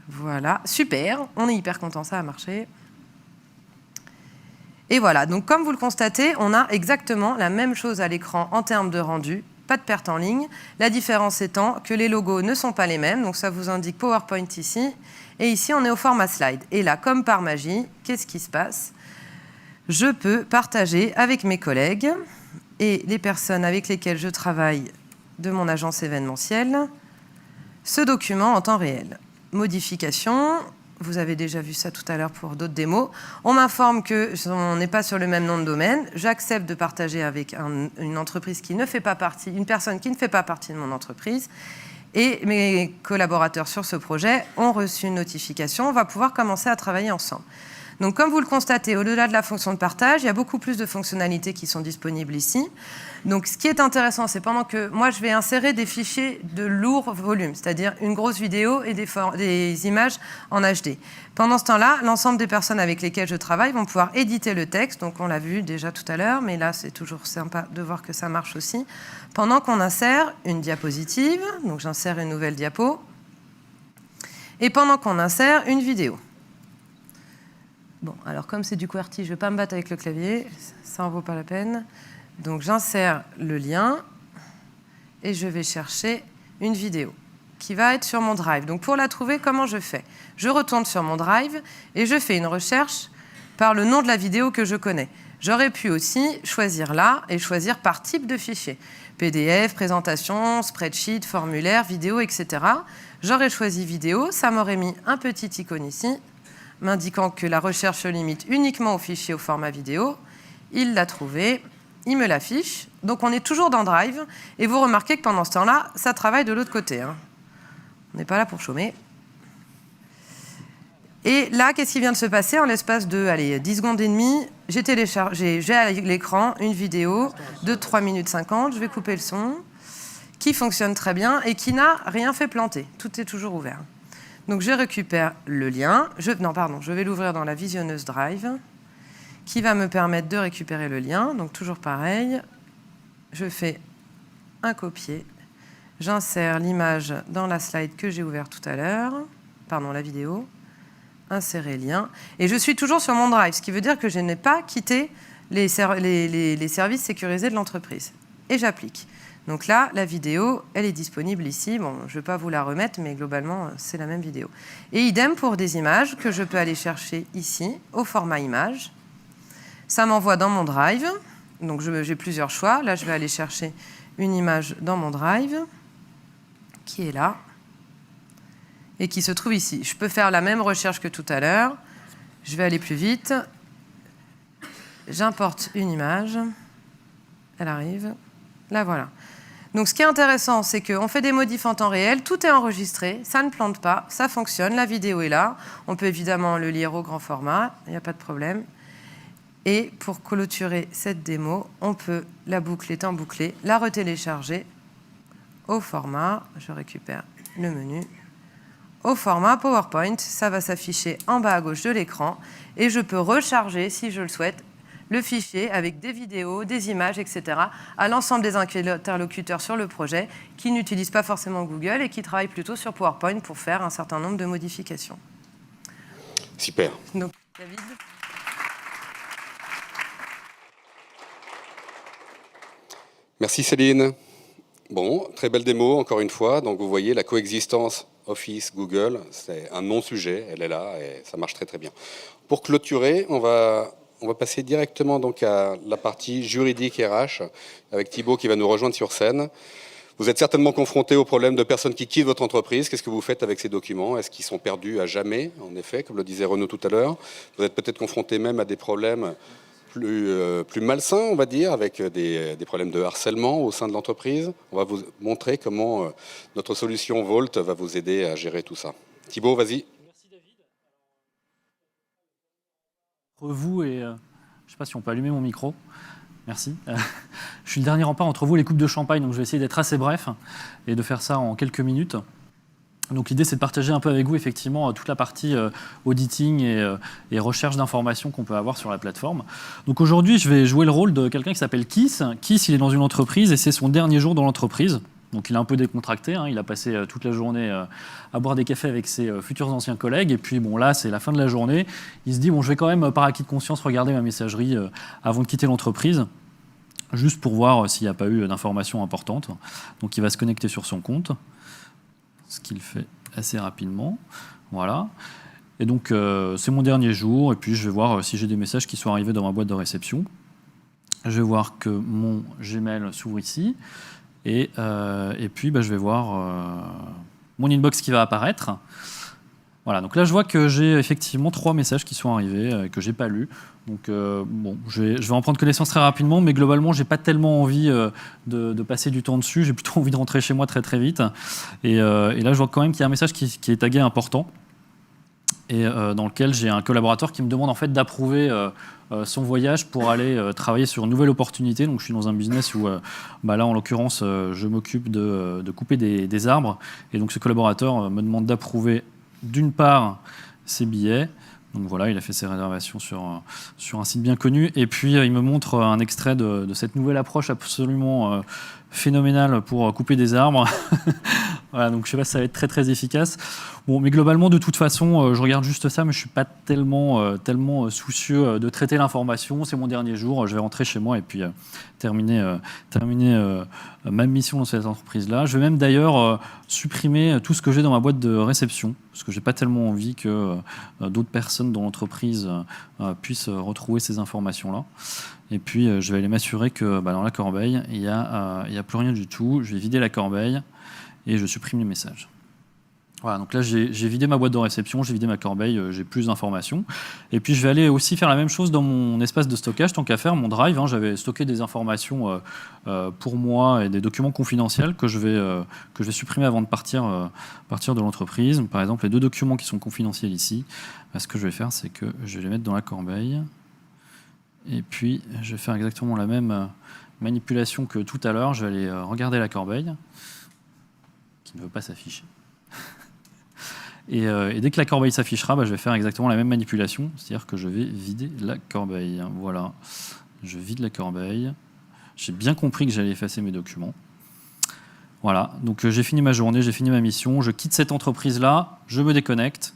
Voilà, super, on est hyper content, ça a marché. Et voilà, donc comme vous le constatez, on a exactement la même chose à l'écran en termes de rendu. Pas de perte en ligne. La différence étant que les logos ne sont pas les mêmes. Donc ça vous indique PowerPoint ici. Et ici, on est au format slide. Et là, comme par magie, qu'est-ce qui se passe? Je peux partager avec mes collègues et les personnes avec lesquelles je travaille de mon agence événementielle ce document en temps réel. Modification. Vous avez déjà vu ça tout à l'heure pour d'autres démos. On m'informe qu'on n'est pas sur le même nom de domaine. J'accepte de partager avec une entreprise qui ne fait pas partie, une personne qui ne fait pas partie de mon entreprise. Et mes collaborateurs sur ce projet ont reçu une notification. On va pouvoir commencer à travailler ensemble. Donc, comme vous le constatez, au-delà de la fonction de partage, il y a beaucoup plus de fonctionnalités qui sont disponibles ici. Donc, ce qui est intéressant, c'est pendant que moi, je vais insérer des fichiers de lourd volume, c'est-à-dire une grosse vidéo et des images en HD. Pendant ce temps-là, l'ensemble des personnes avec lesquelles je travaille vont pouvoir éditer le texte. Donc, on l'a vu déjà tout à l'heure, mais là, c'est toujours sympa de voir que ça marche aussi. Pendant qu'on insère une diapositive, donc j'insère une nouvelle diapo, et pendant qu'on insère une vidéo. Bon, alors comme c'est du QWERTY, je ne vais pas me battre avec le clavier, ça n'en vaut pas la peine. Donc j'insère le lien et je vais chercher une vidéo qui va être sur mon Drive. Donc pour la trouver, comment je fais? Je retourne sur mon Drive et je fais une recherche par le nom de la vidéo que je connais. J'aurais pu aussi choisir là et choisir par type de fichier. PDF, présentation, spreadsheet, formulaire, vidéo, etc. J'aurais choisi vidéo, ça m'aurait mis un petit icône ici, m'indiquant que la recherche se limite uniquement au fichier au format vidéo. Il l'a trouvé, il me l'affiche. Donc on est toujours dans Drive. Et vous remarquez que pendant ce temps-là, ça travaille de l'autre côté. On n'est pas là pour chômer. Et là, qu'est-ce qui vient de se passer? En l'espace de 10 secondes et demie, j'ai à l'écran une vidéo de 3 minutes 50. Je vais couper le son, qui fonctionne très bien et qui n'a rien fait planter. Tout est toujours ouvert. Donc je récupère le lien. Je vais l'ouvrir dans la visionneuse Drive, qui va me permettre de récupérer le lien. Donc toujours pareil, je fais un copier. J'insère l'image dans la slide que j'ai ouverte tout à l'heure. Pardon, la vidéo. Insérer lien. Et je suis toujours sur mon Drive, ce qui veut dire que je n'ai pas quitté les services sécurisés de l'entreprise. et j'applique. Donc là, la vidéo, elle est disponible ici. Bon, je ne vais pas vous la remettre, mais globalement, c'est la même vidéo. Et idem pour des images que je peux aller chercher ici, au format image. Ça m'envoie dans mon Drive. Donc j'ai plusieurs choix. Là, je vais aller chercher une image dans mon Drive, qui est là, et qui se trouve ici. Je peux faire la même recherche que tout à l'heure. Je vais aller plus vite. J'importe une image. Elle arrive. Là, voilà. Donc, ce qui est intéressant, c'est qu'on fait des modifs en temps réel, tout est enregistré, ça ne plante pas, ça fonctionne, la vidéo est là. On peut évidemment le lire au grand format, il n'y a pas de problème. Et pour clôturer cette démo, on peut, la boucle étant bouclée, la retélécharger au format, je récupère le menu, au format PowerPoint, ça va s'afficher en bas à gauche de l'écran, et je peux recharger, si je le souhaite, le fichier avec des vidéos, des images, etc., à l'ensemble des interlocuteurs sur le projet qui n'utilisent pas forcément Google et qui travaillent plutôt sur PowerPoint pour faire un certain nombre de modifications. Super. Donc, David. Merci Céline. Bon, très belle démo, encore une fois. Donc vous voyez, la coexistence Office-Google, c'est un non-sujet, elle est là et ça marche très très bien. Pour clôturer, on va passer directement donc à la partie juridique RH avec Thibaut qui va nous rejoindre sur scène. Vous êtes certainement confronté au problème de personnes qui quittent votre entreprise. Qu'est-ce que vous faites avec ces documents? Est-ce qu'ils sont perdus à jamais? En effet, comme le disait Renaud tout à l'heure. Vous êtes peut-être confronté même à des problèmes plus malsains, on va dire, avec des problèmes de harcèlement au sein de l'entreprise. On va vous montrer comment notre solution Vault va vous aider à gérer tout ça. Thibaut, vas-y. Entre vous et... je ne sais pas si on peut allumer mon micro. Merci. Je suis le dernier rempart entre vous et les coupes de champagne, donc je vais essayer d'être assez bref et de faire ça en quelques minutes. Donc l'idée, c'est de partager un peu avec vous, effectivement, toute la partie auditing et recherche d'informations qu'on peut avoir sur la plateforme. Donc aujourd'hui, je vais jouer le rôle de quelqu'un qui s'appelle Kiss. Kiss, il est dans une entreprise et c'est son dernier jour dans l'entreprise. Donc il est un peu décontracté, hein. Il a passé toute la journée à boire des cafés avec ses futurs anciens collègues. Et puis bon, là, c'est la fin de la journée. Il se dit, bon, je vais quand même, par acquis de conscience, regarder ma messagerie avant de quitter l'entreprise, juste pour voir s'il n'y a pas eu d'informations importantes. Donc il va se connecter sur son compte, ce qu'il fait assez rapidement. Voilà. Et donc c'est mon dernier jour. Et puis je vais voir si j'ai des messages qui sont arrivés dans ma boîte de réception. Je vais voir que mon Gmail s'ouvre ici. Et puis, je vais voir mon inbox qui va apparaître. Voilà, donc là, je vois que j'ai effectivement 3 messages qui sont arrivés, que je n'ai pas lus. Donc, bon, je vais en prendre connaissance très rapidement, mais globalement, je n'ai pas tellement envie de passer du temps dessus. J'ai plutôt envie de rentrer chez moi très, très vite. Et là, je vois quand même qu'il y a un message qui est tagué important, et dans lequel j'ai un collaborateur qui me demande en fait d'approuver son voyage pour aller travailler sur une nouvelle opportunité. Donc je suis dans un business où là en l'occurrence je m'occupe de couper des arbres, et donc ce collaborateur me demande d'approuver d'une part ses billets. Donc voilà, il a fait ses réservations sur un site bien connu, et puis il me montre un extrait de cette nouvelle approche absolument phénoménale pour couper des arbres. Voilà, donc je sais pas si ça va être très très efficace. Bon, mais globalement, de toute façon, je regarde juste ça, mais je suis pas tellement soucieux de traiter l'information. C'est mon dernier jour, je vais rentrer chez moi et puis terminer ma mission dans cette entreprise-là. Je vais même d'ailleurs supprimer tout ce que j'ai dans ma boîte de réception, parce que j'ai pas tellement envie que d'autres personnes dans l'entreprise puissent retrouver ces informations-là. Et puis, je vais aller m'assurer que dans la corbeille, il y a plus rien du tout. Je vais vider la corbeille et je supprime les messages. Voilà, donc là, j'ai vidé ma boîte de réception, j'ai vidé ma corbeille, j'ai plus d'informations. Et puis, je vais aller aussi faire la même chose dans mon espace de stockage, tant qu'à faire, mon Drive. J'avais stocké des informations pour moi et des documents confidentiels que je vais supprimer avant de partir de l'entreprise. Par exemple, les 2 documents qui sont confidentiels ici, ce que je vais faire, c'est que je vais les mettre dans la corbeille. Et puis, je vais faire exactement la même manipulation que tout à l'heure. Je vais aller regarder la corbeille, qui ne veut pas s'afficher. Et dès que la corbeille s'affichera, je vais faire exactement la même manipulation, c'est-à-dire que je vais vider la corbeille. Voilà, je vide la corbeille. J'ai bien compris que j'allais effacer mes documents. Voilà, donc j'ai fini ma journée, j'ai fini ma mission, je quitte cette entreprise-là, je me déconnecte.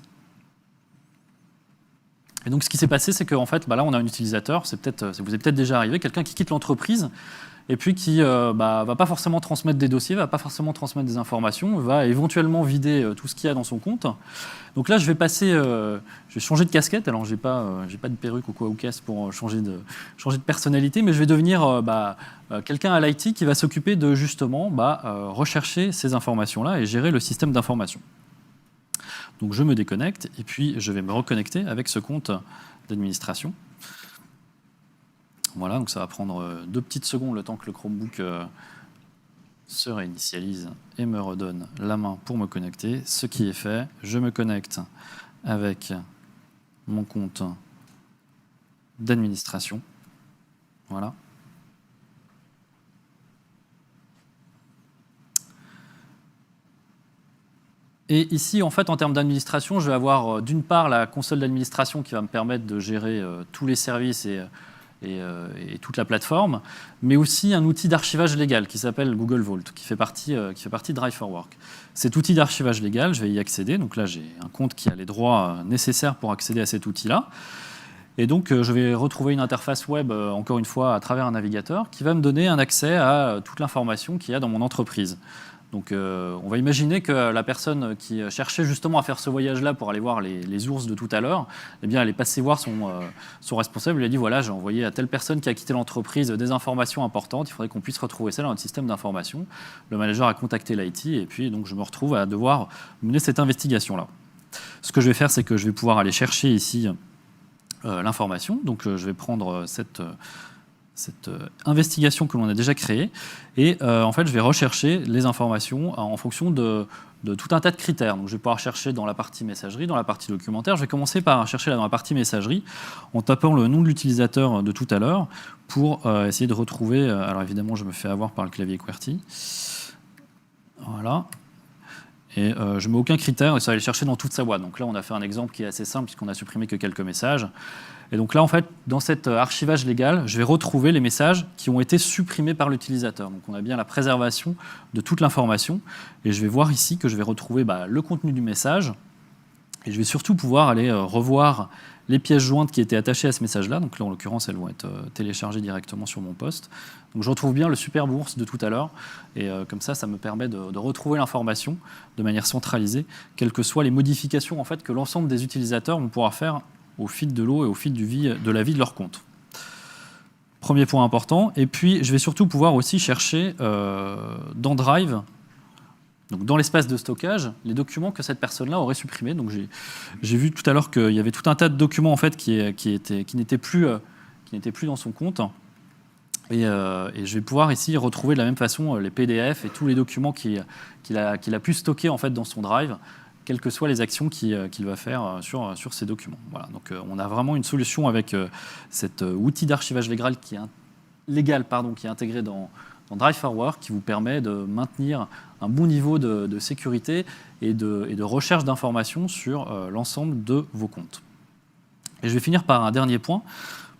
Et donc ce qui s'est passé, c'est qu'en fait, là on a un utilisateur, vous est peut-être déjà arrivé, quelqu'un qui quitte l'entreprise et puis qui ne va pas forcément transmettre des dossiers, va pas forcément transmettre des informations, va éventuellement vider tout ce qu'il y a dans son compte. Donc là, je vais changer de casquette. Alors, j'ai pas de perruque ou quoi ou caisse pour changer de personnalité, mais je vais devenir quelqu'un à l'IT qui va s'occuper de justement rechercher ces informations-là et gérer le système d'information. Donc, je me déconnecte et puis je vais me reconnecter avec ce compte d'administration. Voilà, donc ça va prendre 2 petites secondes le temps que le Chromebook se réinitialise et me redonne la main pour me connecter. Ce qui est fait, je me connecte avec mon compte d'administration. Voilà. Et ici, en fait, en termes d'administration, je vais avoir d'une part la console d'administration qui va me permettre de gérer tous les services et toute la plateforme, mais aussi un outil d'archivage légal qui s'appelle Google Vault, qui fait partie de Drive4Work. Cet outil d'archivage légal, je vais y accéder. Donc là, j'ai un compte qui a les droits nécessaires pour accéder à cet outil-là. Et donc, je vais retrouver une interface web, encore une fois, à travers un navigateur, qui va me donner un accès à toute l'information qu'il y a dans mon entreprise. Donc, on va imaginer que la personne qui cherchait justement à faire ce voyage-là pour aller voir les ours de tout à l'heure, eh bien, elle est passée voir son responsable. Il lui a dit, voilà, j'ai envoyé à telle personne qui a quitté l'entreprise des informations importantes. Il faudrait qu'on puisse retrouver ça dans notre système d'information. Le manager a contacté l'IT et puis donc, je me retrouve à devoir mener cette investigation-là. Ce que je vais faire, c'est que je vais pouvoir aller chercher ici l'information. Donc, je vais prendre cette investigation que l'on a déjà créée et en fait je vais rechercher les informations en fonction de tout un tas de critères. Donc je vais pouvoir chercher dans la partie messagerie, dans la partie documentaire. Je vais commencer par chercher dans la partie messagerie en tapant le nom de l'utilisateur de tout à l'heure pour essayer de retrouver, alors évidemment je me fais avoir par le clavier QWERTY, voilà. Et je ne mets aucun critère et ça va aller chercher dans toute sa boîte. Donc là, on a fait un exemple qui est assez simple puisqu'on a supprimé que quelques messages. Et donc là, en fait, dans cet archivage légal, je vais retrouver les messages qui ont été supprimés par l'utilisateur. Donc on a bien la préservation de toute l'information. Et je vais voir ici que je vais retrouver le contenu du message. Et je vais surtout pouvoir aller revoir les pièces jointes qui étaient attachées à ce message-là. Donc là, en l'occurrence, elles vont être téléchargées directement sur mon poste. Donc je retrouve bien le superbe ours de tout à l'heure. Et comme ça me permet de retrouver l'information de manière centralisée, quelles que soient les modifications en fait, que l'ensemble des utilisateurs vont pouvoir faire au fil de l'eau et au fil de la vie de leur compte. Premier point important. Et puis, je vais surtout pouvoir aussi chercher dans Drive, donc dans l'espace de stockage, les documents que cette personne-là aurait supprimés. Donc j'ai vu tout à l'heure qu'il y avait tout un tas de documents en fait, qui n'étaient plus dans son compte. Et je vais pouvoir ici retrouver de la même façon les PDF et tous les documents qu'il a pu stocker en fait, dans son Drive, quelles que soient les actions qu'il va faire sur ces documents. Voilà. Donc on a vraiment une solution avec cet outil d'archivage légal qui est intégré dans Drive4Work qui vous permet de maintenir un bon niveau de sécurité et de recherche d'informations sur l'ensemble de vos comptes. Et je vais finir par un dernier point,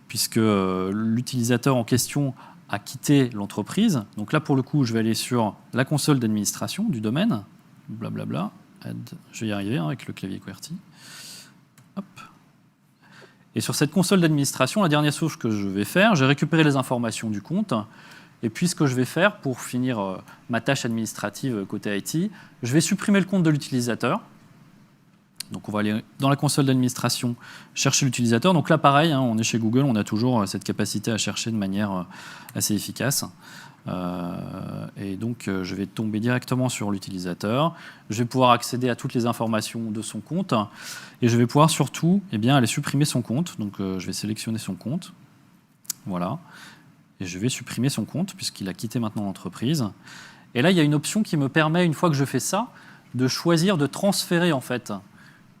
puisque l'utilisateur en question a quitté l'entreprise. Donc là, pour le coup, je vais aller sur la console d'administration du domaine, blablabla. Je vais y arriver avec le clavier QWERTY. Hop. Et sur cette console d'administration, la dernière chose que je vais faire, j'ai récupéré les informations du compte. Et puis, ce que je vais faire pour finir ma tâche administrative côté IT, je vais supprimer le compte de l'utilisateur. Donc, on va aller dans la console d'administration, chercher l'utilisateur. Donc là, pareil, on est chez Google, on a toujours cette capacité à chercher de manière assez efficace. Et donc, je vais tomber directement sur l'utilisateur. Je vais pouvoir accéder à toutes les informations de son compte. Et je vais pouvoir surtout aller supprimer son compte. Donc, je vais sélectionner son compte. Voilà. Et je vais supprimer son compte puisqu'il a quitté maintenant l'entreprise. Et là, il y a une option qui me permet, une fois que je fais ça, de choisir de transférer en fait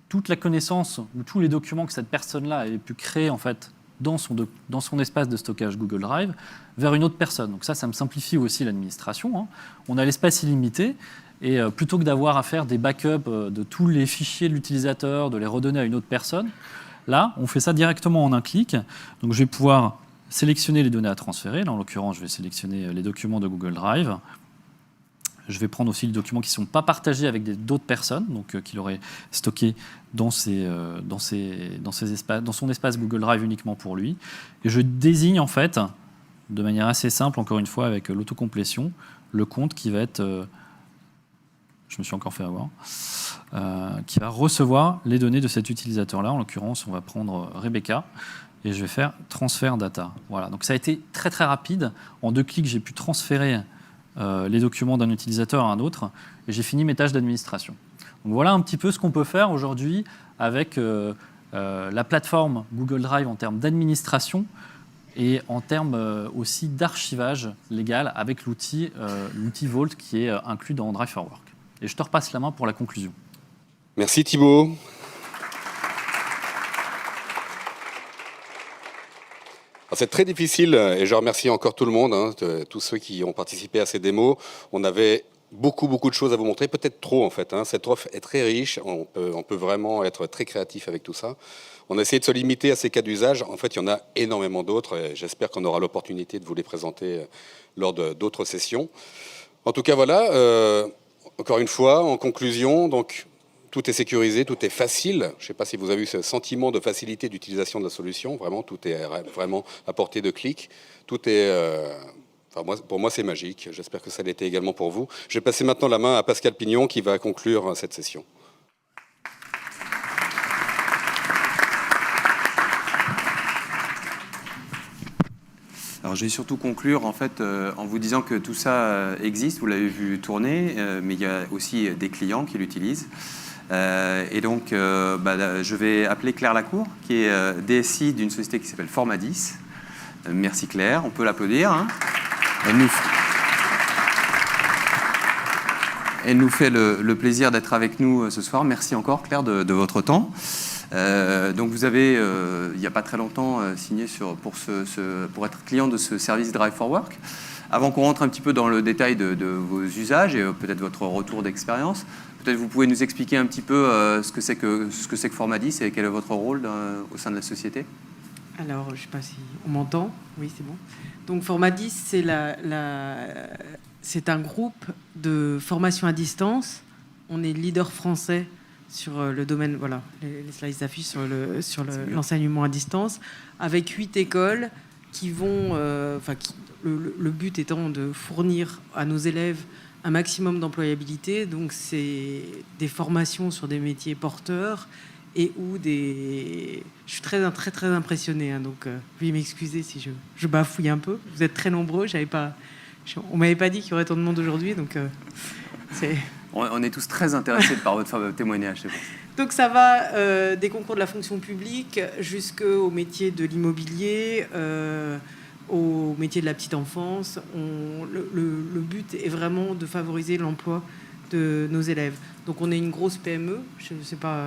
toute la connaissance ou tous les documents que cette personne-là avait pu créer en fait dans son espace de stockage Google Drive vers une autre personne. Donc ça me simplifie aussi l'administration. On a l'espace illimité et plutôt que d'avoir à faire des backups de tous les fichiers de l'utilisateur, de les redonner à une autre personne, là, on fait ça directement en un clic. Donc je vais pouvoir sélectionner les données à transférer. Là, en l'occurrence, je vais sélectionner les documents de Google Drive. Je vais prendre aussi les documents qui ne sont pas partagés avec d'autres personnes, donc qu'il aurait stocké dans son espace Google Drive uniquement pour lui. Et je désigne en fait de manière assez simple, encore une fois, avec l'autocomplétion, le compte qui va être... je me suis encore fait avoir. Qui va recevoir les données de cet utilisateur-là. En l'occurrence, on va prendre Rebecca et je vais faire transfert data. Voilà. Donc ça a été très très rapide. En 2 clics, j'ai pu transférer les documents d'un utilisateur à un autre et j'ai fini mes tâches d'administration. Donc voilà un petit peu ce qu'on peut faire aujourd'hui avec la plateforme Google Drive en termes d'administration et en termes aussi d'archivage légal avec l'outil Vault qui est inclus dans Drive for Work. Et je te repasse la main pour la conclusion. Merci Thibaut. C'est très difficile et je remercie encore tout le monde, tous ceux qui ont participé à ces démos. On avait beaucoup de choses à vous montrer, peut-être trop en fait. Cette offre est très riche, on peut vraiment être très créatif avec tout ça. On a essayé de se limiter à ces cas d'usage. En fait, il y en a énormément d'autres et j'espère qu'on aura l'opportunité de vous les présenter lors d'autres sessions. En tout cas, voilà, encore une fois, en conclusion, donc, tout est sécurisé, tout est facile. Je ne sais pas si vous avez eu ce sentiment de facilité d'utilisation de la solution. Vraiment, tout est vraiment à portée de clic. Tout est... pour moi, c'est magique. J'espère que ça l'était également pour vous. Je vais passer maintenant la main à Pascal Pignon qui va conclure cette session. Alors, je vais surtout conclure en fait en vous disant que tout ça existe. Vous l'avez vu tourner, mais il y a aussi des clients qui l'utilisent. Et donc, je vais appeler Claire Lacour, qui est DSI d'une société qui s'appelle Formadis. Merci Claire, on peut l'applaudir. Elle nous fait le plaisir d'être avec nous ce soir. Merci encore Claire de votre temps. Donc vous avez, il n'y a pas très longtemps, signé pour être client de ce service Drive for Work. Avant qu'on rentre un petit peu dans le détail de vos usages et peut-être votre retour d'expérience, peut-être vous pouvez nous expliquer un petit peu ce que c'est que Formadis et quel est votre rôle au sein de la société. Alors, je ne sais pas si on m'entend. Oui, c'est bon. Donc Formadis, c'est un groupe de formation à distance. On est leader français sur le domaine, voilà, les slides s'affichent sur l'enseignement à distance, avec 8 écoles qui vont, le but étant de fournir à nos élèves un maximum d'employabilité. Donc c'est des formations sur des métiers porteurs et où je suis très impressionnée, donc veuillez m'excuser si je bafouille un peu. Vous êtes très nombreux, on m'avait pas dit qu'il y aurait tant de monde aujourd'hui, donc c'est... On est tous très intéressés par votre témoignage, c'est bon. Donc ça va des concours de la fonction publique jusqu'au métier de l'immobilier, au métier de la petite enfance. Le but est vraiment de favoriser l'emploi de nos élèves. Donc on est une grosse PME, je ne sais pas...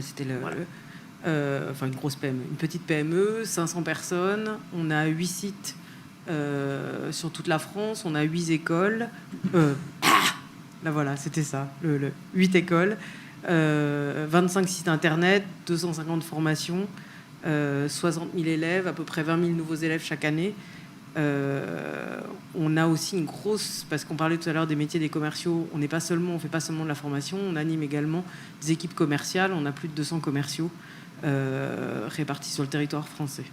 c'était une grosse PME, une petite PME, 500 personnes. On a 8 sites sur toute la France, on a 8 écoles. Là voilà, c'était ça, 8 écoles, 25 sites internet, 250 formations, 60 000 élèves, à peu près 20 000 nouveaux élèves chaque année. On a aussi une grosse, parce qu'on parlait tout à l'heure des métiers des commerciaux, on fait pas seulement de la formation, on anime également des équipes commerciales. On a plus de 200 commerciaux répartis sur le territoire français.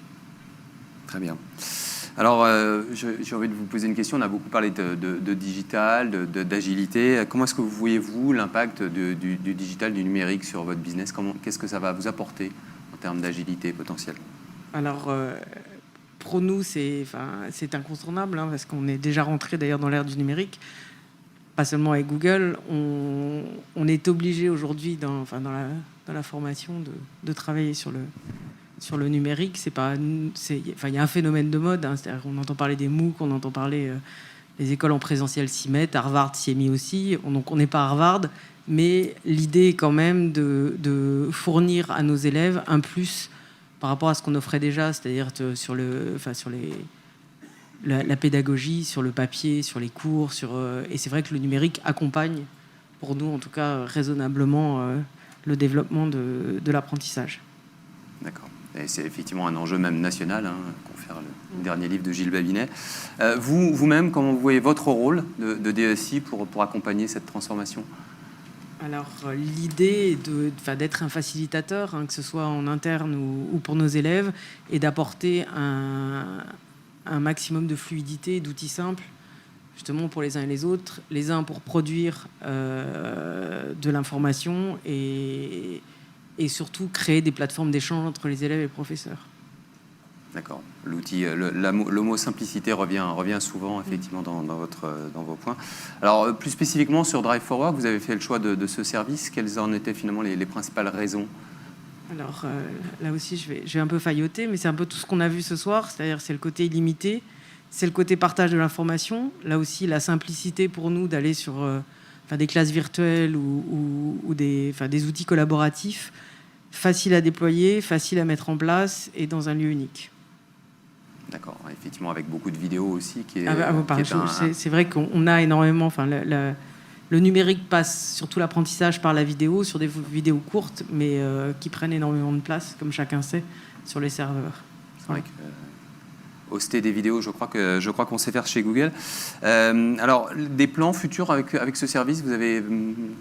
Très bien. Alors, j'ai envie de vous poser une question. On a beaucoup parlé de digital, d'agilité. Comment est-ce que vous voyez-vous l'impact du digital, du numérique sur votre business? Qu'est-ce que ça va vous apporter en termes d'agilité potentielle? Alors, pour nous, c'est incontournable, parce qu'on est déjà rentré d'ailleurs dans l'ère du numérique. Pas seulement avec Google. On est obligé aujourd'hui, dans la formation, de travailler sur le numérique. Il y a un phénomène de mode, c'est-à-dire qu'on entend parler des MOOC, on entend parler les écoles en présentiel s'y mettent, Harvard s'y est mis aussi. Donc on n'est pas Harvard, mais l'idée est quand même de fournir à nos élèves un plus par rapport à ce qu'on offrait déjà, c'est-à-dire sur la pédagogie, sur le papier, sur les cours, et c'est vrai que le numérique accompagne, pour nous en tout cas raisonnablement, le développement de l'apprentissage. D'accord. Et c'est effectivement un enjeu même national, confère le dernier livre de Gilles Babinet. Vous-même, comment vous voyez votre rôle de DSI pour accompagner cette transformation? Alors, l'idée est d'être un facilitateur, que ce soit en interne ou pour nos élèves, et d'apporter un maximum de fluidité, d'outils simples, justement pour les uns et les autres, les uns pour produire de l'information et surtout créer des plateformes d'échange entre les élèves et les professeurs. D'accord. L'outil, le mot simplicité revient souvent effectivement dans vos points. Alors plus spécifiquement sur Drive for Work, vous avez fait le choix de ce service. Quelles en étaient finalement les principales raisons? Alors là aussi, je vais un peu failloter, mais c'est un peu tout ce qu'on a vu ce soir, c'est-à-dire c'est le côté illimité, c'est le côté partage de l'information, là aussi la simplicité pour nous d'aller sur des classes virtuelles ou des outils collaboratifs, faciles à déployer, faciles à mettre en place et dans un lieu unique. D'accord, effectivement avec beaucoup de vidéos aussi. C'est vrai qu'on a énormément... Le numérique passe surtout l'apprentissage par la vidéo, sur des vidéos courtes, mais qui prennent énormément de place, comme chacun sait, sur les serveurs. C'est vrai que hoster des vidéos, je crois qu'on sait faire chez Google. Alors, des plans futurs avec ce service, vous avez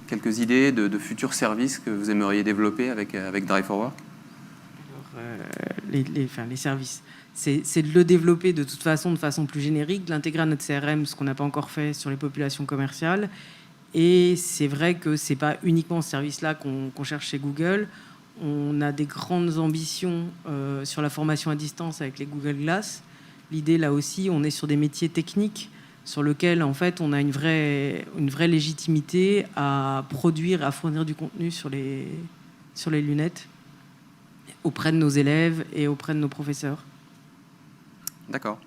quelques idées de futurs services que vous aimeriez développer avec Drive for Work? Alors, les services, c'est de le développer de façon plus générique, de l'intégrer à notre CRM, ce qu'on n'a pas encore fait sur les populations commerciales. Et c'est vrai que ce n'est pas uniquement ce service-là qu'on cherche chez Google. On a des grandes ambitions sur la formation à distance avec les Google Glass. L'idée, là aussi, on est sur des métiers techniques sur lesquels, en fait, on a une vraie légitimité à produire, à fournir du contenu sur les lunettes auprès de nos élèves et auprès de nos professeurs. D'accord.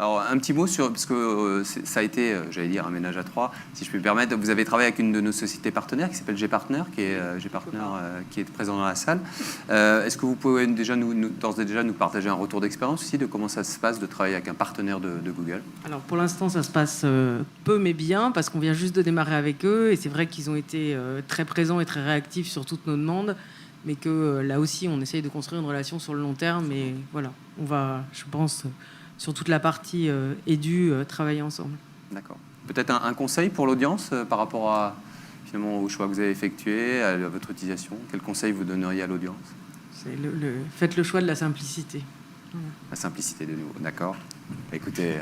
Alors, un petit mot parce que ça a été, j'allais dire, un ménage à trois, si je puis me permettre. Vous avez travaillé avec une de nos sociétés partenaires qui s'appelle Gpartner, qui est présent dans la salle. Est-ce que vous pouvez d'ores et déjà nous partager un retour d'expérience aussi de comment ça se passe de travailler avec un partenaire de Google? Alors, pour l'instant, ça se passe peu mais bien, parce qu'on vient juste de démarrer avec eux, et c'est vrai qu'ils ont été très présents et très réactifs sur toutes nos demandes, mais que là aussi, on essaye de construire une relation sur le long terme, et voilà, on va, je pense... sur toute la partie édu, travailler ensemble. D'accord. Peut-être un conseil pour l'audience par rapport finalement au choix que vous avez effectué, à votre utilisation. Quel conseil vous donneriez à l'audience? Faites le choix de la simplicité. La simplicité de nouveau, d'accord. Écoutez,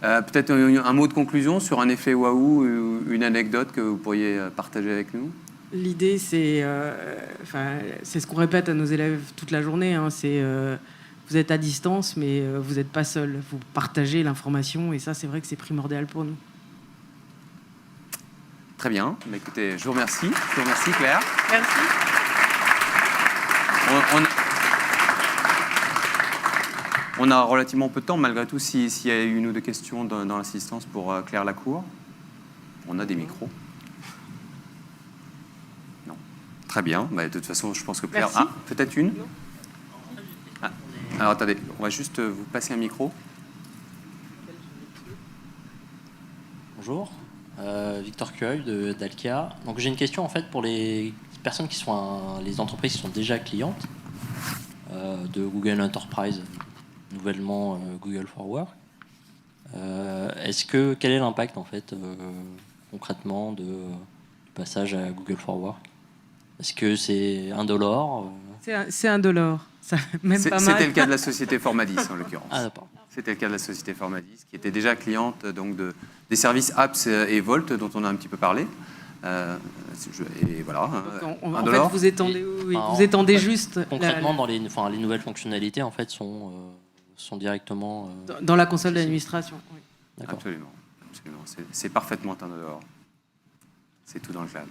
peut-être un mot de conclusion sur un effet waouh ou une anecdote que vous pourriez partager avec nous? L'idée, c'est ce qu'on répète à nos élèves toute la journée, hein, c'est... vous êtes à distance, mais vous n'êtes pas seul. Vous partagez l'information, et ça, c'est vrai que c'est primordial pour nous. Très bien. Mais écoutez, je vous remercie. Je vous remercie, Claire. Merci. On a relativement peu de temps, malgré tout, s'il y a une ou deux questions dans l'assistance pour Claire Lacour. On a des micros. Non. Très bien. Bah, de toute façon, je pense que Claire... Merci. Peut-être une? Non. Alors attendez, on va juste vous passer un micro. Bonjour, Victor Cueil d'Alkia. Donc j'ai une question en fait pour les personnes qui sont les entreprises qui sont déjà clientes de Google Enterprise, nouvellement Google for Work. Quel est l'impact en fait concrètement du passage à Google for Work? Est-ce que c'est indolore? C'est indolore. C'était le cas de la société Formadis, en l'occurrence. Ah, d'accord. C'était le cas de la société Formadis, qui était déjà cliente donc, des services Apps et Volt, dont on a un petit peu parlé. Et voilà. En fait, vous étendez juste... Concrètement, dans les nouvelles fonctionnalités, en fait, sont directement... Dans la console d'administration, oui. D'accord. Absolument. C'est parfaitement indolore. C'est tout dans le cloud.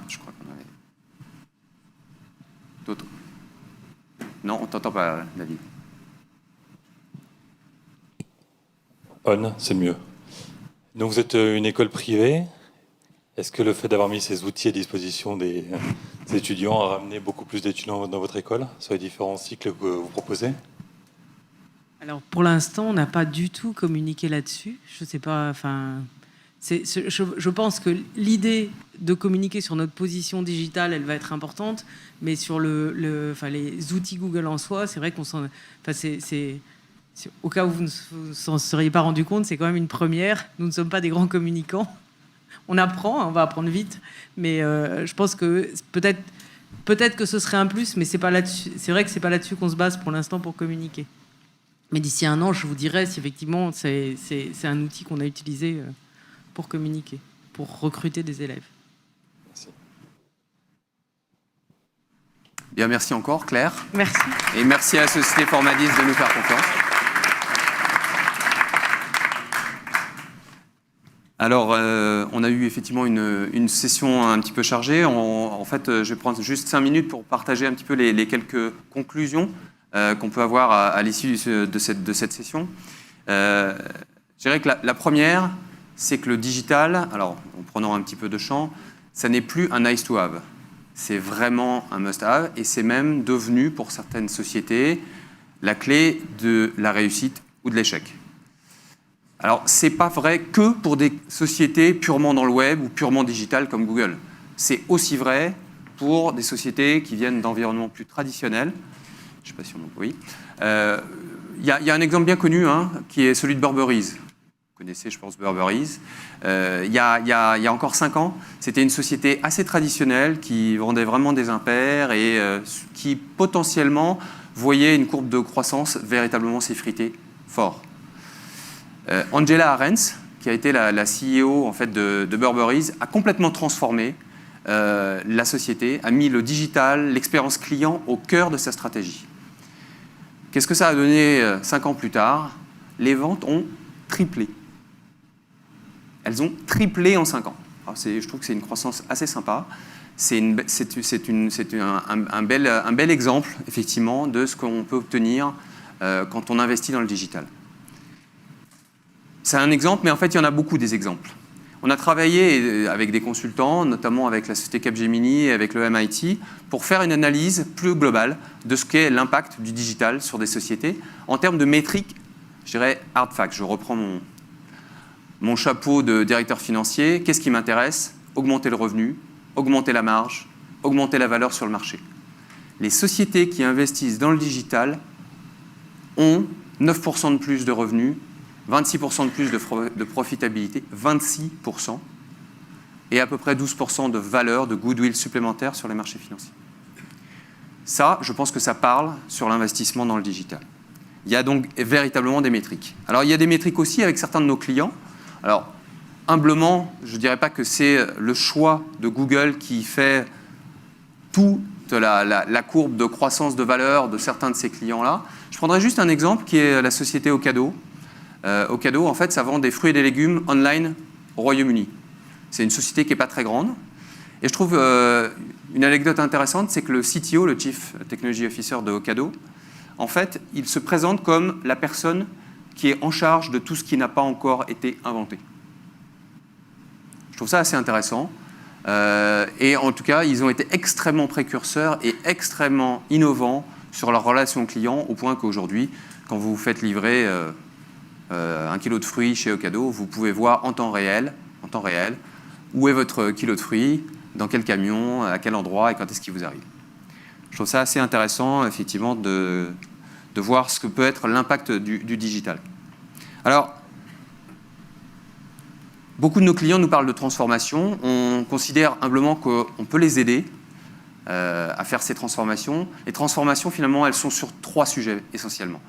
Je crois qu'on avait... D'autres? Non, on ne t'entend pas, David. On, c'est mieux. Donc vous êtes une école privée. Est-ce que le fait d'avoir mis ces outils à disposition des étudiants a ramené beaucoup plus d'étudiants dans votre école sur les différents cycles que vous proposez? Alors pour l'instant, on n'a pas du tout communiqué là-dessus. Je ne sais pas... Je pense que l'idée de communiquer sur notre position digitale, elle va être importante, mais sur les outils Google en soi, c'est vrai qu'on s'en... au cas où vous ne vous en seriez pas rendu compte, c'est quand même une première. Nous ne sommes pas des grands communicants. On apprend, on va apprendre vite, mais je pense que peut-être peut-être que ce serait un plus, mais c'est vrai que c'est pas là-dessus qu'on se base pour l'instant pour communiquer. Mais d'ici 1 an, je vous dirai si effectivement c'est un outil qu'on a utilisé pour communiquer, pour recruter des élèves. Merci. Bien, merci encore, Claire. Merci. Et merci à la Société Formadis de nous faire confiance. Alors, on a eu effectivement une session un petit peu chargée. En fait, je vais prendre juste 5 minutes pour partager un petit peu les quelques conclusions qu'on peut avoir à l'issue de cette session. Je dirais que la première, c'est que le digital, alors en prenant un petit peu de champ, ça n'est plus un nice to have. C'est vraiment un must have et c'est même devenu, pour certaines sociétés, la clé de la réussite ou de l'échec. Alors, ce n'est pas vrai que pour des sociétés purement dans le web ou purement digitales comme Google. C'est aussi vrai pour des sociétés qui viennent d'environnements plus traditionnels. Je ne sais pas si on... Oui. Il y a un exemple bien connu, qui est celui de Burberry's. Vous connaissez, je pense, Burberry's. Il y a encore 5 ans, c'était une société assez traditionnelle qui vendait vraiment des impairs et qui potentiellement voyait une courbe de croissance véritablement s'effriter fort. Angela Ahrendts, qui a été la CEO en fait, de Burberry's, a complètement transformé la société, a mis le digital, l'expérience client au cœur de sa stratégie. Qu'est-ce que ça a donné 5 ans plus tard? Les ventes ont triplé. Elles ont triplé en 5 ans. Alors je trouve que c'est une croissance assez sympa. C'est un bel exemple, effectivement, de ce qu'on peut obtenir quand on investit dans le digital. C'est un exemple, mais en fait, il y en a beaucoup des exemples. On a travaillé avec des consultants, notamment avec la société Capgemini et avec le MIT, pour faire une analyse plus globale de ce qu'est l'impact du digital sur des sociétés en termes de métriques, je dirais hard facts. Je reprends mon chapeau de directeur financier. Qu'est-ce qui m'intéresse? Augmenter le revenu, augmenter la marge, augmenter la valeur sur le marché. Les sociétés qui investissent dans le digital ont 9% de plus de revenus, 26% de plus de profitabilité, 26%, et à peu près 12% de valeur, de goodwill supplémentaire sur les marchés financiers. Ça, je pense que ça parle sur l'investissement dans le digital. Il y a donc véritablement des métriques. Alors, il y a des métriques aussi avec certains de nos clients. Alors, humblement, je ne dirais pas que c'est le choix de Google qui fait toute la courbe de croissance de valeur de certains de ces clients-là. Je prendrai juste un exemple qui est la société Ocado. Ocado, en fait, ça vend des fruits et des légumes online au Royaume-Uni. C'est une société qui n'est pas très grande. Et je trouve une anecdote intéressante, c'est que le CTO, le Chief Technology Officer de Ocado, en fait, il se présente comme la personne qui est en charge de tout ce qui n'a pas encore été inventé. Je trouve ça assez intéressant. Et en tout cas, ils ont été extrêmement précurseurs et extrêmement innovants sur leur relation client, au point qu'aujourd'hui, quand vous vous faites livrer 1 kilo de fruits chez Ocado, vous pouvez voir en temps réel, où est votre kilo de fruits, dans quel camion, à quel endroit et quand est-ce qu'il vous arrive. Je trouve ça assez intéressant, effectivement, de voir ce que peut être l'impact du digital. Alors, beaucoup de nos clients nous parlent de transformation. On considère humblement qu'on peut les aider à faire ces transformations. Les transformations, finalement, elles sont sur 3 sujets essentiellement.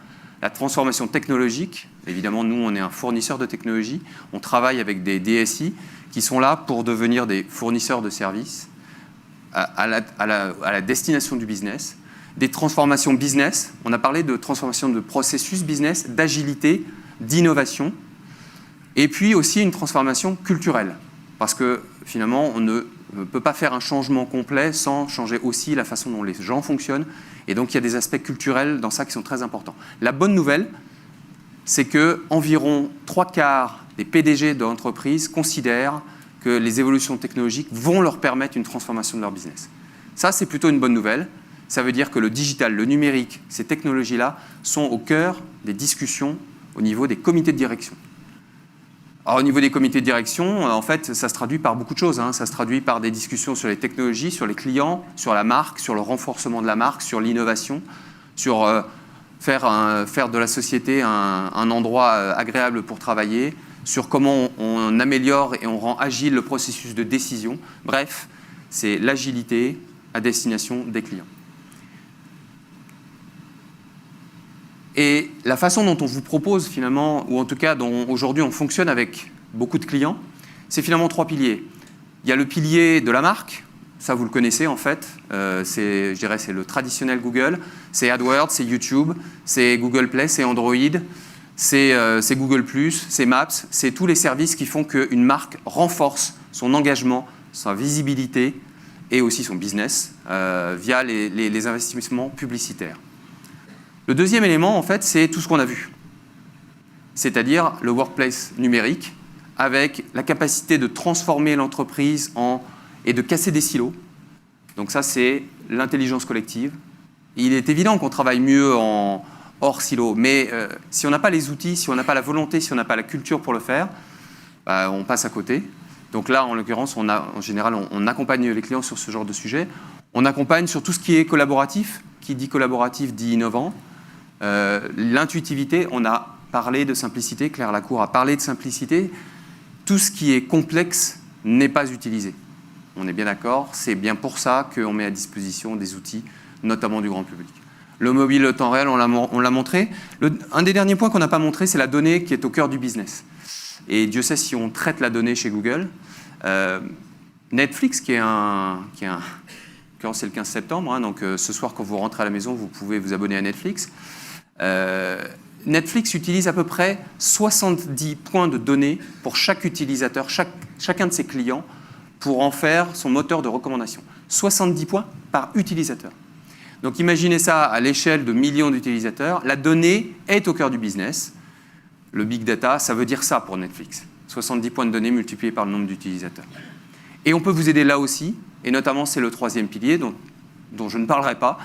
La transformation technologique, évidemment, nous, on est un fournisseur de technologie. On travaille avec des DSI qui sont là pour devenir des fournisseurs de services à la destination du business. Des transformations business, on a parlé de transformation de processus business, d'agilité, d'innovation, et puis aussi une transformation culturelle, parce que finalement, on ne peut pas faire un changement complet sans changer aussi la façon dont les gens fonctionnent, et donc il y a des aspects culturels dans ça qui sont très importants. La bonne nouvelle, c'est que environ 3/4 des PDG d'entreprises considèrent que les évolutions technologiques vont leur permettre une transformation de leur business. Ça, c'est plutôt une bonne nouvelle. Ça veut dire que le digital, le numérique, ces technologies-là sont au cœur des discussions au niveau des comités de direction. Alors, au niveau des comités de direction, en fait, ça se traduit par beaucoup de choses. Ça se traduit par des discussions sur les technologies, sur les clients, sur la marque, sur le renforcement de la marque, sur l'innovation, sur faire de la société un endroit agréable pour travailler, sur comment on améliore et on rend agile le processus de décision. Bref, c'est l'agilité, à destination des clients. Et la façon dont on vous propose finalement, ou en tout cas dont aujourd'hui on fonctionne avec beaucoup de clients, c'est finalement 3 piliers. Il y a le pilier de la marque, ça vous le connaissez en fait, je dirais c'est le traditionnel Google, c'est AdWords, c'est YouTube, c'est Google Play, c'est Android, c'est Google+, c'est Maps, c'est tous les services qui font qu'une marque renforce son engagement, sa visibilité et aussi son business via les investissements publicitaires. Le deuxième élément, en fait, c'est tout ce qu'on a vu, c'est-à-dire le workplace numérique, avec la capacité de transformer l'entreprise et de casser des silos. Donc ça, c'est l'intelligence collective. Il est évident qu'on travaille mieux hors silo, mais si on n'a pas les outils, si on n'a pas la volonté, si on n'a pas la culture pour le faire, on passe à côté. Donc là, en l'occurrence, en général, on accompagne les clients sur ce genre de sujet. On accompagne sur tout ce qui est collaboratif. Qui dit collaboratif dit innovant. L'intuitivité, on a parlé de simplicité, Claire Lacour a parlé de simplicité. Tout ce qui est complexe n'est pas utilisé. On est bien d'accord, c'est bien pour ça qu'on met à disposition des outils, notamment du grand public. Le mobile au temps réel, on l'a montré. Un des derniers points qu'on n'a pas montré, c'est la donnée qui est au cœur du business. Et Dieu sait si on traite la donnée chez Google. Netflix, c'est le 15 septembre, hein, donc ce soir quand vous rentrez à la maison, vous pouvez vous abonner à Netflix. Netflix utilise à peu près 70 points de données pour chaque utilisateur, chacun de ses clients, pour en faire son moteur de recommandation. 70 points par utilisateur. Donc imaginez ça à l'échelle de millions d'utilisateurs. La donnée est au cœur du business. Le big data, ça veut dire ça pour Netflix. 70 points de données multipliés par le nombre d'utilisateurs. Et on peut vous aider là aussi, et notamment c'est le troisième pilier dont je ne parlerai pas,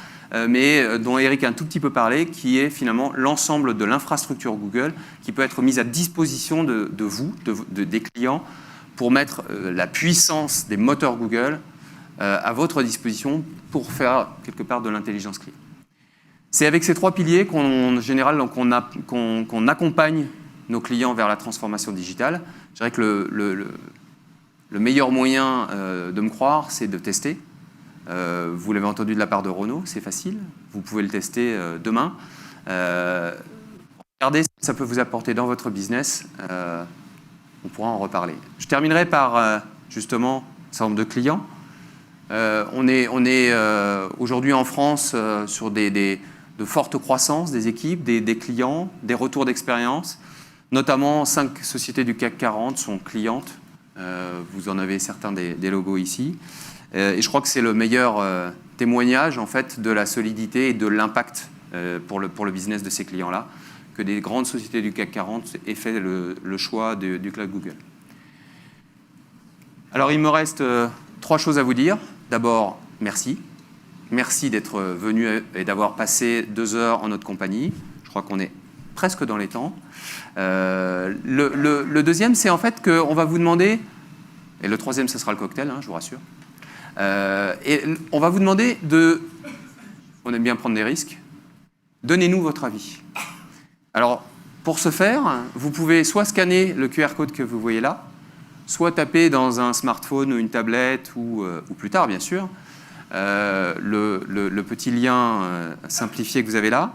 mais dont Eric a un tout petit peu parlé, qui est finalement l'ensemble de l'infrastructure Google qui peut être mise à disposition de vous, des clients, pour mettre la puissance des moteurs Google à votre disposition pour faire quelque part de l'intelligence client. C'est avec ces 3 piliers qu'en général qu'on accompagne nos clients vers la transformation digitale. Je dirais que le meilleur moyen de me croire, c'est de tester. Vous l'avez entendu de la part de Renaud, c'est facile. Vous pouvez le tester demain. Regardez ce que ça peut vous apporter dans votre business. On pourra en reparler. Je terminerai par justement un certain nombre de clients. On est aujourd'hui en France sur de fortes croissances des équipes, des clients, des retours d'expérience. Notamment 5 sociétés du CAC 40 sont clientes. Vous en avez certains des logos ici. Et je crois que c'est le meilleur témoignage en fait, de la solidité et de l'impact pour le business de ces clients-là, que des grandes sociétés du CAC 40 aient fait le choix du cloud Google. Alors il me reste 3 choses à vous dire. D'abord, merci. Merci d'être venu et d'avoir passé 2 heures en notre compagnie. Je crois qu'on est presque dans les temps. Le deuxième, c'est en fait qu'on va vous demander, et le troisième, ce sera le cocktail, hein, je vous rassure, et on va vous demander on aime bien prendre des risques, donnez-nous votre avis. Alors, pour ce faire, vous pouvez soit scanner le QR code que vous voyez là, soit taper dans un smartphone ou une tablette, ou plus tard, bien sûr, le petit lien simplifié que vous avez là.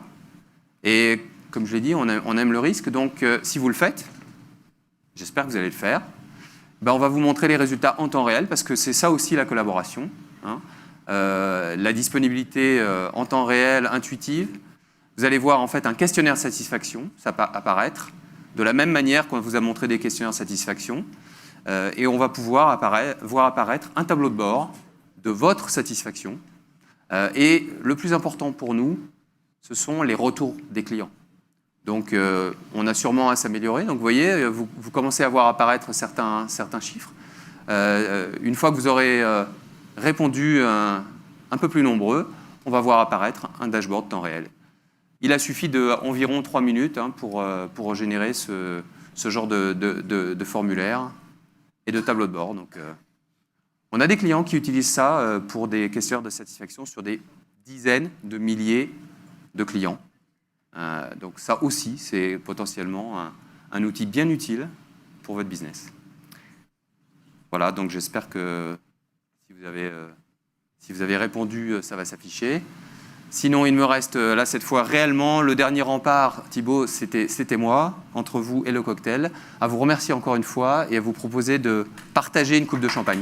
Et comme je l'ai dit, on aime le risque. Donc, si vous le faites, j'espère que vous allez le faire, on va vous montrer les résultats en temps réel, parce que c'est ça aussi la collaboration. Hein. La disponibilité en temps réel, intuitive. Vous allez voir en fait un questionnaire de satisfaction apparaître, de la même manière qu'on vous a montré des questionnaires de satisfaction. Et on va pouvoir voir apparaître un tableau de bord de votre satisfaction. Et le plus important pour nous, ce sont les retours des clients. Donc, on a sûrement à s'améliorer. Donc, vous voyez, vous commencez à voir apparaître certains chiffres. Une fois que vous aurez répondu un peu plus nombreux, on va voir apparaître un dashboard temps réel. Il a suffi d'environ 3 minutes pour générer ce genre de formulaire et de tableau de bord. Donc, on a des clients qui utilisent ça pour des questionnaires de satisfaction sur des dizaines de milliers de clients. Donc ça aussi, c'est potentiellement un outil bien utile pour votre business. Voilà, donc j'espère que si Si vous avez répondu, ça va s'afficher. Sinon, il me reste là, cette fois, réellement, le dernier rempart, Thibaut, c'était moi, entre vous et le cocktail, à vous remercier encore une fois et à vous proposer de partager une coupe de champagne.